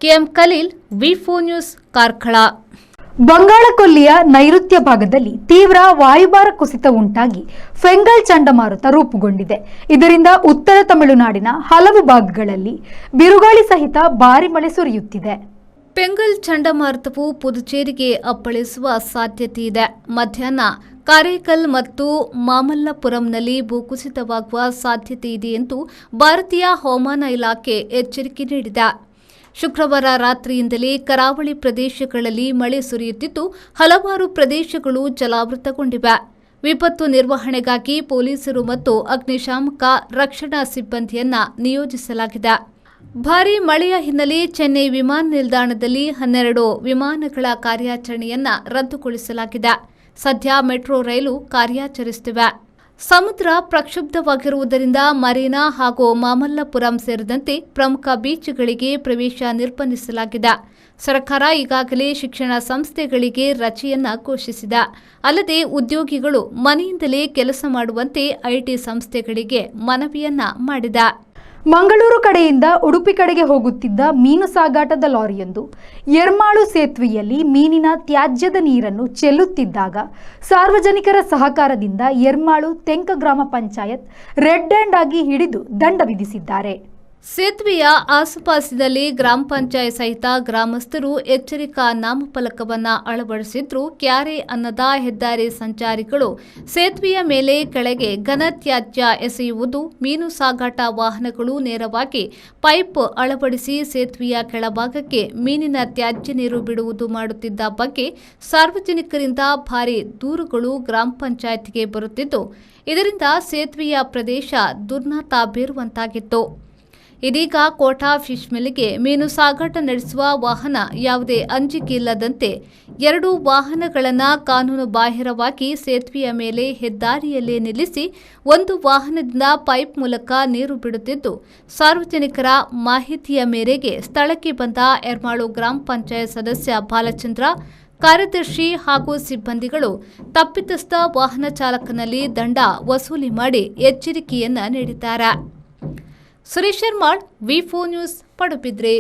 KM Khaleel, V4 news, Karkala. ಬಂಗಾಳಕೊಲ್ಲಿಯ ನೈಋತ್ಯ ಭಾಗದಲ್ಲಿ ತೀವ್ರ ವಾಯುಭಾರ ಕುಸಿತ ಉಂಟಾಗಿ ಫೆಂಗಲ್ ಚಂಡಮಾರುತ ರೂಪುಗೊಂಡಿದೆ. ಇದರಿಂದ ಉತ್ತರ ತಮಿಳುನಾಡಿನ ಹಲವು ಭಾಗಗಳಲ್ಲಿ ಬಿರುಗಾಳಿ ಸಹಿತ ಭಾರಿ ಮಳೆ ಸುರಿಯುತ್ತಿದೆ. ಫೆಂಗಲ್ ಚಂಡಮಾರುತವು ಪುದುಚೇರಿಗೆ ಅಪ್ಪಳಿಸುವ ಸಾಧ್ಯತೆ ಇದೆ. ಮಧ್ಯಾಹ್ನ ಕಾರೈಕಲ್ ಮತ್ತು ಮಾಮಲ್ಲಪುರಂನಲ್ಲಿ ಭೂಕುಸಿತವಾಗುವ ಸಾಧ್ಯತೆ ಇದೆ ಎಂದು ಭಾರತೀಯ ಹವಾಮಾನ ಇಲಾಖೆ ಎಚ್ಚರಿಕೆ ನೀಡಿದೆ. ಶುಕ್ರವಾರ ರಾತ್ರಿಯಿಂದಲೇ ಕರಾವಳಿ ಪ್ರದೇಶಗಳಲ್ಲಿ ಮಳೆ ಸುರಿಯುತ್ತಿದ್ದು ಹಲವಾರು ಪ್ರದೇಶಗಳು ಜಲಾವೃತಗೊಂಡಿವೆ. ವಿಪತ್ತು ನಿರ್ವಹಣೆಗಾಗಿ ಪೊಲೀಸರು ಮತ್ತು ಅಗ್ನಿಶಾಮಕ ರಕ್ಷಣಾ ಸಿಬ್ಬಂದಿಯನ್ನ ನಿಯೋಜಿಸಲಾಗಿದೆ. ಭಾರೀ ಮಳೆಯ ಹಿನ್ನೆಲೆ ಚೆನ್ನೈ ವಿಮಾನ ನಿಲ್ದಾಣದಲ್ಲಿ 12 ವಿಮಾನಗಳ ಕಾರ್ಯಾಚರಣೆಯನ್ನ ರದ್ದುಗೊಳಿಸಲಾಗಿದೆ. ಸದ್ಯ ಮೆಟ್ರೋ ರೈಲು ಕಾರ್ಯಾಚರಿಸುತ್ತಿವೆ. ಸಮುದ್ರ ಪ್ರಕ್ಷುಬ್ಧವಾಗಿರುವುದರಿಂದ ಮರೀನಾ ಹಾಗೂ ಮಾಮಲ್ಲಪುರಂ ಸೇರಿದಂತೆ ಪ್ರಮುಖ ಬೀಚ್ಗಳಿಗೆ ಪ್ರವೇಶ ನಿರ್ಬಂಧಿಸಲಾಗಿದೆ. ಸರ್ಕಾರ ಈಗಾಗಲೇ ಶಿಕ್ಷಣ ಸಂಸ್ಥೆಗಳಿಗೆ ರಜೆಯನ್ನ ಘೋಷಿಸಿದೆ. ಅಲ್ಲದೆ ಉದ್ಯೋಗಿಗಳು ಮನೆಯಿಂದಲೇ ಕೆಲಸ ಮಾಡುವಂತೆ ಐಟಿ ಸಂಸ್ಥೆಗಳಿಗೆ ಮನವಿಯನ್ನ ಮಾಡಿದೆ. ಮಂಗಳೂರು ಕಡೆಯಿಂದ ಉಡುಪಿ ಕಡೆಗೆ ಹೋಗುತ್ತಿದ್ದ ಮೀನು ಸಾಗಾಟದ ಲಾರಿಯೊಂದು ಎರ್ಮಾಳು ಸೇತುವೆಯಲ್ಲಿ ಮೀನಿನ ತ್ಯಾಜ್ಯದ ನೀರನ್ನು ಚೆಲ್ಲುತ್ತಿದ್ದಾಗ ಸಾರ್ವಜನಿಕರ ಸಹಕಾರದಿಂದ ಎರ್ಮಾಳು ತೆಂಕ ಗ್ರಾಮ ಪಂಚಾಯತ್ ರೆಡ್ ಹ್ಯಾಂಡ್ ಆಗಿ ಹಿಡಿದು ದಂಡ ವಿಧಿಸಿದ್ದಾರೆ. ಸೇತುವೆಯ ಆಸುಪಾಸಿನಲ್ಲಿ ಗ್ರಾಮ ಪಂಚಾಯತ್ ಸಹಿತ ಗ್ರಾಮಸ್ಥರು ಎಚ್ಚರಿಕಾ ನಾಮಫಲಕವನ್ನು ಅಳವಡಿಸಿದ್ರು. ಕ್ಯಾರೆ ಅನ್ನದ ಹೆದ್ದಾರಿ ಸಂಚಾರಿಗಳು ಸೇತುವೆಯ ಮೇಲೆ ಕೆಳಗೆ ಘನತ್ಯಾಜ್ಯ ಎಸೆಯುವುದು, ಮೀನು ಸಾಗಾಟ ವಾಹನಗಳು ನೇರವಾಗಿ ಪೈಪ್ ಅಳವಡಿಸಿ ಸೇತುವೆಯ ಕೆಳಭಾಗಕ್ಕೆ ಮೀನಿನ ತ್ಯಾಜ್ಯ ನೀರು ಬಿಡುವುದು ಮಾಡುತ್ತಿದ್ದ ಬಗ್ಗೆ ಸಾರ್ವಜನಿಕರಿಂದ ಭಾರಿ ದೂರುಗಳು ಗ್ರಾಮ ಪಂಚಾಯತ್ಗೆ ಬರುತ್ತಿದ್ದು, ಇದರಿಂದ ಸೇತುವೆಯ ಪ್ರದೇಶ ದುರ್ನಾತ ಬೀರುವಂತಾಗಿತ್ತು. ಇದೀಗ ಕೋಟಾ ಫಿಶ್ ಮಿಲ್ಗೆ ಮೀನು ಸಾಗಾಟ ನಡೆಸುವ ವಾಹನ ಯಾವುದೇ ಅಂಜಿಕೆ ಇಲ್ಲದಂತೆ 2 ವಾಹನಗಳನ್ನು ಕಾನೂನು ಬಾಹಿರವಾಗಿ ಸೇತುವೆಯ ಮೇಲೆ ಹೆದ್ದಾರಿಯಲ್ಲೇ ನಿಲ್ಲಿಸಿ ಒಂದು ವಾಹನದಿಂದ ಪೈಪ್ ಮೂಲಕ ನೀರು ಬಿಡುತ್ತಿದ್ದು, ಸಾರ್ವಜನಿಕರ ಮಾಹಿತಿಯ ಮೇರೆಗೆ ಸ್ಥಳಕ್ಕೆ ಬಂದ ಎರ್ಮಾಳು ಗ್ರಾಮ ಪಂಚಾಯತ್ ಸದಸ್ಯ ಬಾಲಚಂದ್ರ, ಕಾರ್ಯದರ್ಶಿ ಹಾಗೂ ಸಿಬ್ಬಂದಿಗಳು ತಪ್ಪಿತಸ್ಥ ವಾಹನ ಚಾಲಕನಲ್ಲಿ ದಂಡ ವಸೂಲಿ ಮಾಡಿ ಎಚ್ಚರಿಕೆಯನ್ನ ನೀಡಿದ್ದಾರೆ. ಸುರೇಶ್ ಶರ್ಮಾಳ್, ವಿ4 ನ್ಯೂಸ್, ಪಡುಬಿದ್ರಿ.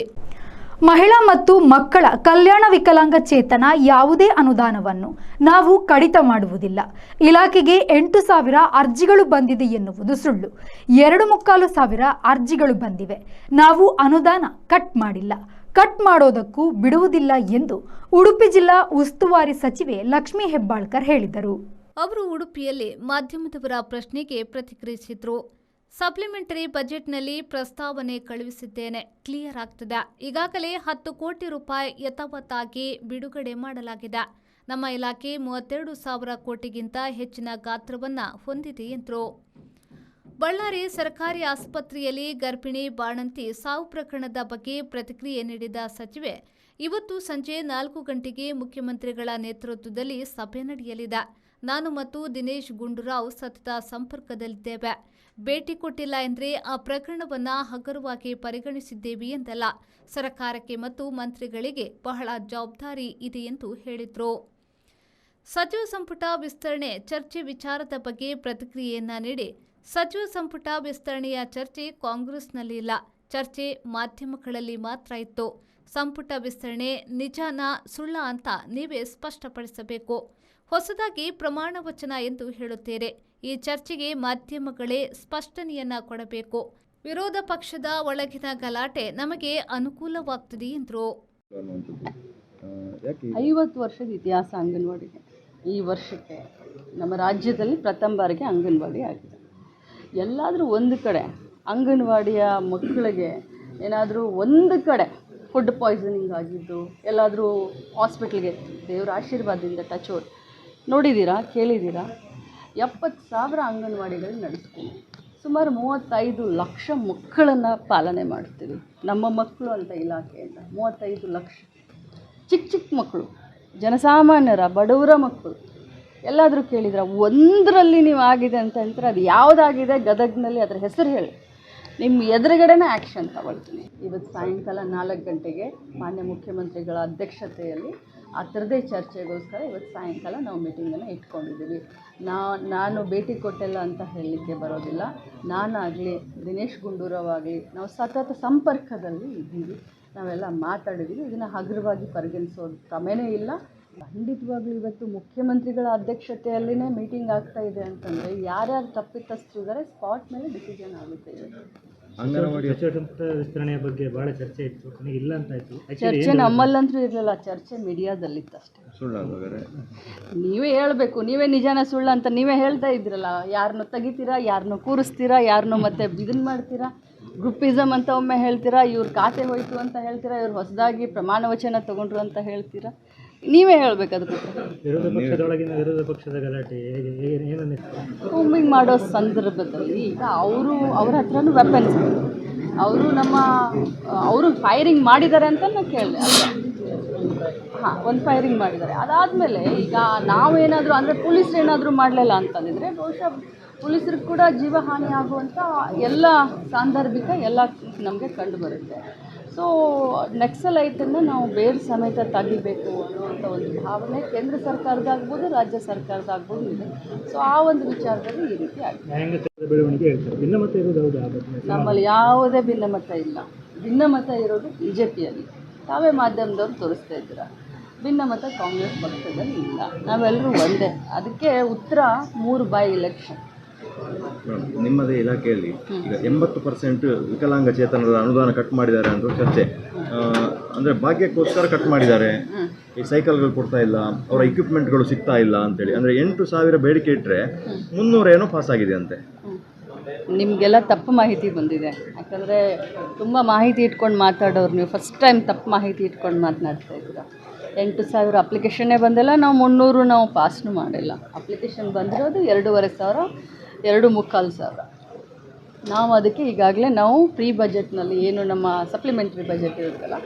ಮಹಿಳಾ ಮತ್ತು ಮಕ್ಕಳ ಕಲ್ಯಾಣ ವಿಕಲಾಂಗಚೇತನ ಯಾವುದೇ ಅನುದಾನವನ್ನು ನಾವು ಕಡಿತ ಮಾಡುವುದಿಲ್ಲ. ಇಲಾಖೆಗೆ 8,000 ಅರ್ಜಿಗಳು ಬಂದಿದೆ ಎನ್ನುವುದು ಸುಳ್ಳು. 2,25,000 ಅರ್ಜಿಗಳು ಬಂದಿವೆ. ನಾವು ಅನುದಾನ ಕಟ್ ಮಾಡಿಲ್ಲ, ಕಟ್ ಮಾಡೋದಕ್ಕೂ ಬಿಡುವುದಿಲ್ಲ ಎಂದು ಉಡುಪಿ ಜಿಲ್ಲಾ ಉಸ್ತುವಾರಿ ಸಚಿವೆ ಲಕ್ಷ್ಮೀ ಹೆಬ್ಬಾಳ್ಕರ್ ಹೇಳಿದರು. ಅವರು ಉಡುಪಿಯಲ್ಲಿ ಮಾಧ್ಯಮದವರ ಪ್ರಶ್ನೆಗೆ ಪ್ರತಿಕ್ರಿಯಿಸಿದರು. ಸಪ್ಲಿಮೆಂಟರಿ ಬಜೆಟ್ನಲ್ಲಿ ಪ್ರಸ್ತಾವನೆ ಕಳುಹಿಸಿದ್ದೇನೆ, ಕ್ಲಿಯರ್ ಆಗ್ತದೆ. ಈಗಾಗಲೇ 10 ಕೋಟಿ ರೂಪಾಯಿ ಯಥಾವತ್ತಾಗಿ ಬಿಡುಗಡೆ ಮಾಡಲಾಗಿದೆ. ನಮ್ಮ ಇಲಾಖೆ 32,000 ಕೋಟಿಗಿಂತ ಹೆಚ್ಚಿನ ಗಾತ್ರವನ್ನು ಹೊಂದಿದೆ ಎಂದರು. ಬಳ್ಳಾರಿ ಸರ್ಕಾರಿ ಆಸ್ಪತ್ರೆಯಲ್ಲಿ ಗರ್ಭಿಣಿ ಬಾಣಂತಿ ಸಾವು ಪ್ರಕರಣದ ಬಗ್ಗೆ ಪ್ರತಿಕ್ರಿಯೆ ನೀಡಿದ ಸಚಿವೆ, ಇವತ್ತು ಸಂಜೆ 4 ಗಂಟೆಗೆ ಮುಖ್ಯಮಂತ್ರಿಗಳ ನೇತೃತ್ವದಲ್ಲಿ ಸಭೆ ನಡೆಯಲಿದೆ. ನಾನು ಮತ್ತು ದಿನೇಶ್ ಗುಂಡೂರಾವ್ ಸತತ ಸಂಪರ್ಕದಲ್ಲಿದ್ದೇವೆ. ಭೇಟಿ ಕೊಟ್ಟಿಲ್ಲ ಎಂದರೆ ಆ ಪ್ರಕರಣವನ್ನು ಹಗುರವಾಗಿ ಪರಿಗಣಿಸಿದ್ದೇವೆ ಎಂದಲ್ಲ. ಸರ್ಕಾರಕ್ಕೆ ಮತ್ತು ಮಂತ್ರಿಗಳಿಗೆ ಬಹಳ ಜವಾಬ್ದಾರಿ ಇದೆ ಎಂದು ಹೇಳಿದರು. ಸಚಿವ ಸಂಪುಟ ವಿಸ್ತರಣೆ ಚರ್ಚೆ ವಿಚಾರದ ಬಗ್ಗೆ ಪ್ರತಿಕ್ರಿಯೆಯನ್ನ ನೀಡಿ, ಸಚಿವ ಸಂಪುಟ ವಿಸ್ತರಣೆಯ ಚರ್ಚೆ ಕಾಂಗ್ರೆಸ್ನಲ್ಲಿ ಇಲ್ಲ, ಚರ್ಚೆ ಮಾಧ್ಯಮಗಳಲ್ಲಿ ಮಾತ್ರ ಇತ್ತು. ಸಂಪುಟ ವಿಸ್ತರಣೆ ನಿಜಾನ ಸುಳ್ಳ ಅಂತ ನೀವೇ ಸ್ಪಷ್ಟಪಡಿಸಬೇಕು. ಹೊಸದಾಗಿ ಪ್ರಮಾಣ ವಚನ ಎಂದು ಹೇಳುತ್ತೀರಿ. ಈ ಚರ್ಚೆಗೆ ಮಾಧ್ಯಮಗಳೇ ಸ್ಪಷ್ಟನೆಯನ್ನ ಕೊಡಬೇಕು. ವಿರೋಧ ಪಕ್ಷದ ಒಳಗಿನ ಗಲಾಟೆ ನಮಗೆ ಅನುಕೂಲವಾಗ್ತದೆ ಎಂದರು. 50 ವರ್ಷದ ಇತಿಹಾಸ ಅಂಗನವಾಡಿಗೆ. ಈ ವರ್ಷಕ್ಕೆ ನಮ್ಮ ರಾಜ್ಯದಲ್ಲಿ ಪ್ರಥಮ ಬಾರಿಗೆ ಅಂಗನವಾಡಿ ಆಗಿದೆ. ಎಲ್ಲಾದರೂ ಒಂದು ಕಡೆ ಅಂಗನವಾಡಿಯ ಮಕ್ಕಳಿಗೆ ಏನಾದರೂ ಒಂದು ಕಡೆ ಫುಡ್ ಪಾಯ್ಸನಿಂಗ್ ಆಗಿದ್ದು, ಎಲ್ಲಾದರೂ ಹಾಸ್ಪಿಟ್ಲಿಗೆ ದೇವರ ಆಶೀರ್ವಾದದಿಂದ ಟಚ್ವುಡ್ ನೋಡಿದ್ದೀರಾ, ಕೇಳಿದ್ದೀರಾ? 70,000 ಅಂಗನವಾಡಿಗಳು ನಡೆಸ್ತೀವಿ. ಸುಮಾರು 35 ಲಕ್ಷ ಮಕ್ಕಳನ್ನು ಪಾಲನೆ ಮಾಡ್ತೀವಿ. ನಮ್ಮ ಮಕ್ಕಳು ಅಂತ ಇಲಾಖೆಯಿಂದ 35 ಲಕ್ಷ ಚಿಕ್ಕ ಚಿಕ್ಕ ಮಕ್ಕಳು, ಜನಸಾಮಾನ್ಯರ ಬಡವರ ಮಕ್ಕಳು. ಎಲ್ಲಾದರೂ ಕೇಳಿದ್ರೆ ಒಂದರಲ್ಲಿ ನೀವು ಆಗಿದೆ ಅಂತ ಹೇಳ್ತಾರೆ, ಅದು ಯಾವುದಾಗಿದೆ ಗದಗ್ನಲ್ಲಿ ಅದರ ಹೆಸರು ಹೇಳಿ, ನಿಮ್ಮ ಎದುರುಗಡೆನೇ ಆ್ಯಕ್ಷನ್ ತಗೊಳ್ತೀನಿ. ಇವತ್ತು ಸಾಯಂಕಾಲ 4 ಗಂಟೆಗೆ ಮಾನ್ಯ ಮುಖ್ಯಮಂತ್ರಿಗಳ ಅಧ್ಯಕ್ಷತೆಯಲ್ಲಿ ಆ ಥರದೇ ಚರ್ಚೆಗೋಸ್ಕರ ಇವತ್ತು ಸಾಯಂಕಾಲ ನಾವು ಮೀಟಿಂಗನ್ನು ಇಟ್ಕೊಂಡಿದ್ದೀವಿ. ನಾನು ಭೇಟಿ ಕೊಟ್ಟಿಲ್ಲ ಅಂತ ಹೇಳಲಿಕ್ಕೆ ಬರೋದಿಲ್ಲ. ನಾನಾಗಲಿ ದಿನೇಶ್ ಗುಂಡೂರಾವ್ ಆಗಲಿ ನಾವು ಸತತ ಸಂಪರ್ಕದಲ್ಲಿ ಇದ್ದೀವಿ. ನಾವೆಲ್ಲ ಮಾತಾಡಿದ್ದೀವಿ. ಇದನ್ನು ಹಗುರವಾಗಿ ಪರಿಗಣಿಸೋದು ಕ್ರಮೇನೇ ಇಲ್ಲ. ಖಂಡಿತವಾಗ್ಲೂ ಇವತ್ತು ಮುಖ್ಯಮಂತ್ರಿಗಳ ಅಧ್ಯಕ್ಷತೆಯಲ್ಲಿನೇ ಮೀಟಿಂಗ್ ಆಗ್ತಾ ಇದೆ ಅಂತಂದರೆ ಯಾರ್ಯಾರು ತಪ್ಪಿತಸ್ಥರಿದ್ದಾರೆ ಸ್ಪಾಟ್ ಮೇಲೆ ಡಿಸಿಷನ್ ಆಗುತ್ತೆ. ಅಂಗನವಾಡಿ ಸಂಪುಟ ವಿಸ್ತರಣೆಯ ಬಗ್ಗೆ ಭಾಳ ಚರ್ಚೆ ಇತ್ತು, ಇಲ್ಲ ಅಂತ ಆಯಿತು. ಚರ್ಚೆ ನಮ್ಮಲ್ಲಂತೂ ಇರಲಿಲ್ಲ, ಚರ್ಚೆ ಮೀಡಿಯಾದಲ್ಲಿತ್ತು ಅಷ್ಟೇ. ನೀವೇ ಹೇಳಬೇಕು, ನೀವೇ ನಿಜಾನ ಸುಳ್ಳು ಅಂತ ನೀವೇ ಹೇಳ್ತಾ ಇದ್ರಲ್ಲ. ಯಾರನ್ನೂ ತೆಗಿತೀರಾ, ಯಾರನ್ನೂ ಕೂರಿಸ್ತೀರಾ, ಯಾರನ್ನೂ ಮತ್ತೆ ಇದನ್ನು ಮಾಡ್ತೀರಾ, ಗ್ರೂಪಿಸಮ್ ಅಂತ ಒಮ್ಮೆ ಹೇಳ್ತೀರಾ, ಇವ್ರ ಖಾತೆ ಹೋಯಿತು ಅಂತ ಹೇಳ್ತೀರಾ, ಇವ್ರು ಹೊಸದಾಗಿ ಪ್ರಮಾಣ ವಚನ ತೊಗೊಂಡ್ರು ಅಂತ ಹೇಳ್ತೀರಾ. ನೀವೇ ಹೇಳಬೇಕು ಅದಕ್ಕೆ. ವಿರೋಧ ಪಕ್ಷದ ಗಲಾಟೆ ಕೂಂಬಿಂಗ್ ಮಾಡೋ ಸಂದರ್ಭದಲ್ಲಿ ಈಗ ಅವ್ರ ಹತ್ರನೂ ವೆಪನ್ಸ್, ಅವರು ಫೈರಿಂಗ್ ಮಾಡಿದ್ದಾರೆ ಅಂತ ನಾನು ಕೇಳಿದೆ ಅಲ್ವಾ? ಹಾಂ, ಒಂದು ಫೈರಿಂಗ್ ಮಾಡಿದ್ದಾರೆ. ಅದಾದಮೇಲೆ ಈಗ ನಾವೇನಾದರೂ ಅಂದರೆ ಪೊಲೀಸರು ಏನಾದರೂ ಮಾಡಲಿಲ್ಲ ಅಂತಂದಿದ್ರೆ ಬಹುಶಃ ಪೊಲೀಸರಿಗೆ ಕೂಡ ಜೀವಹಾನಿ ಆಗುವಂಥ ಎಲ್ಲ ಸಾಂದರ್ಭಿಕ ಎಲ್ಲ ನಮಗೆ ಕಂಡು ಬರುತ್ತೆ. ಸೊ ನಕ್ಸಲೈಟನ್ನು ನಾವು ಬೇರೆ ಸಮೇತ ತೆಗಿಬೇಕು ಅನ್ನುವಂಥ ಒಂದು ಭಾವನೆ ಕೇಂದ್ರ ಸರ್ಕಾರದಾಗ್ಬೋದು, ರಾಜ್ಯ ಸರ್ಕಾರದಾಗ್ಬೋದು ಇದೆ. ಸೊ ಆ ಒಂದು ವಿಚಾರದಲ್ಲಿ ಈ ರೀತಿ ಆಗಿದೆ. ನಮ್ಮಲ್ಲಿ ಯಾವುದೇ ಭಿನ್ನಮತ ಇಲ್ಲ. ಭಿನ್ನಮತ ಇರೋದು BJPಯಲ್ಲಿ. ತಾವೇ ಮಾಧ್ಯಮದವ್ರು ತೋರಿಸ್ತಾ ಇದ್ದೀರಾ. ಭಿನ್ನಮತ ಕಾಂಗ್ರೆಸ್ ಪಕ್ಷದಲ್ಲಿ ಇಲ್ಲ. ನಾವೆಲ್ಲರೂ ಒಂದೇ. ಅದಕ್ಕೆ ಉತ್ತರ 3 ಬೈ ಎಲೆಕ್ಷನ್. ನಿಮ್ಮದೇ ಇಲಾಖೆಯಲ್ಲಿ ಈಗ 80% ವಿಕಲಾಂಗಚೇತನರ ಅನುದಾನ ಕಟ್ ಮಾಡಿದ್ದಾರೆ ಅಂತ ಚರ್ಚೆ. ಅಂದರೆ ಭಾಗ್ಯಕ್ಕೋಸ್ಕರ ಕಟ್ ಮಾಡಿದ್ದಾರೆ, ಈ ಸೈಕಲ್ಗಳು ಕೊಡ್ತಾ ಇಲ್ಲ, ಅವರ ಇಕ್ವಿಪ್ಮೆಂಟ್ಗಳು ಸಿಗ್ತಾ ಇಲ್ಲ ಅಂತೇಳಿ. ಅಂದರೆ 8,000 ಬೇಡಿಕೆ ಇಟ್ಟರೆ 300 ಏನೋ ಪಾಸ್ ಆಗಿದೆ ಅಂತೆ. ನಿಮಗೆಲ್ಲ ತಪ್ಪು ಮಾಹಿತಿ ಬಂದಿದೆ. ಯಾಕಂದರೆ ತುಂಬ ಮಾಹಿತಿ ಇಟ್ಕೊಂಡು ಮಾತಾಡೋರು ನೀವು. ಫಸ್ಟ್ ಟೈಮ್ ತಪ್ಪು ಮಾಹಿತಿ ಇಟ್ಕೊಂಡು ಮಾತನಾಡ್ತಾ ಇದ್ದೀರಾ. 8,000 ಅಪ್ಲಿಕೇಶನ್ನೇ ಬಂದಿಲ್ಲ. ನಾವು 300 ನಾವು ಪಾಸ್ನು ಮಾಡಿಲ್ಲ. ಅಪ್ಲಿಕೇಶನ್ ಬಂದಿರೋದು 2,500, 2,25,000. ನಾವು ಅದಕ್ಕೆ ಈಗಾಗಲೇ ನಾವು ಪ್ರೀ ಬಜೆಟ್ನಲ್ಲಿ ಏನು ನಮ್ಮ ಸಪ್ಲಿಮೆಂಟ್ರಿ ಬಜೆಟ್ ಇರುತ್ತಲ್ಲ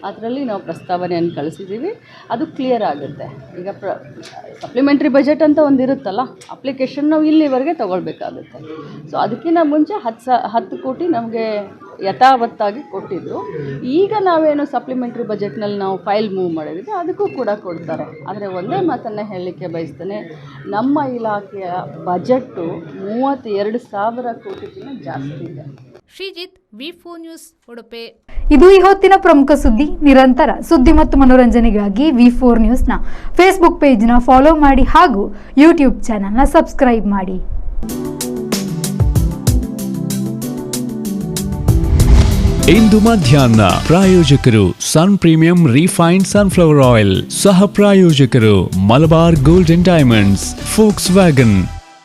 ಅದರಲ್ಲಿ ನಾವು ಪ್ರಸ್ತಾವನೆಯನ್ನು ಕಳಿಸಿದ್ದೀವಿ, ಅದು ಕ್ಲಿಯರ್ ಆಗುತ್ತೆ. ಈಗ ಸಪ್ಲಿಮೆಂಟ್ರಿ ಬಜೆಟ್ ಅಂತ ಒಂದು ಇರುತ್ತಲ್ಲ, ಅಪ್ಲಿಕೇಶನ್ ನಾವು ಇಲ್ಲಿವರೆಗೆ ತೊಗೊಳ್ಬೇಕಾಗುತ್ತೆ. ಸೊ ಅದಕ್ಕಿಂತ ಮುಂಚೆ 10 ಕೋಟಿ ನಮಗೆ ಯಥಾವತ್ತಾಗಿ ಕೊಟ್ಟಿದ್ದರು. ಈಗ ನಾವೇನು ಸಪ್ಲಿಮೆಂಟ್ರಿ ಬಜೆಟ್ನಲ್ಲಿ ನಾವು ಫೈಲ್ ಮೂವ್ ಮಾಡಿದ್ವಿ, ಅದಕ್ಕೂ ಕೂಡ ಕೊಡ್ತಾರೆ. ಆದರೆ ಒಂದೇ ಮಾತನ್ನು ಹೇಳಲಿಕ್ಕೆ ಬಯಸ್ತೇನೆ, ನಮ್ಮ ಇಲಾಖೆಯ ಬಜೆಟ್ಟು 32,000 ಕೋಟಿಗಿಂತ ಜಾಸ್ತಿ ಇದೆ. ಶ್ರೀಜಿತ್, ವಿ4 ನ್ಯೂಸ್, ಉಡುಪಿ. ಇದು ಈ ಹೊತ್ತಿನ ಪ್ರಮುಖ ಸುದ್ದಿ. ನಿರಂತರ ಸುದ್ದಿ ಮತ್ತು ಮನೋರಂಜನೆಗಾಗಿ ವಿ4 ನ್ಯೂಸ್ನ ಫೇಸ್ಬುಕ್ ಪೇಜ್ನ ಫಾಲೋ ಮಾಡಿ ಹಾಗೂ ಯೂಟ್ಯೂಬ್ ಚಾನಲ್ನ ಸಬ್ಸ್ಕ್ರೈಬ್ ಮಾಡಿ. ಇಂದು ಮಧ್ಯಾಹ್ನ ಪ್ರಾಯೋಜಕರು Sun Premium refined sunflower oil, ಸಹ ಪ್ರಾಯೋಜಕರು Malabar Golden Diamonds, forks wagon.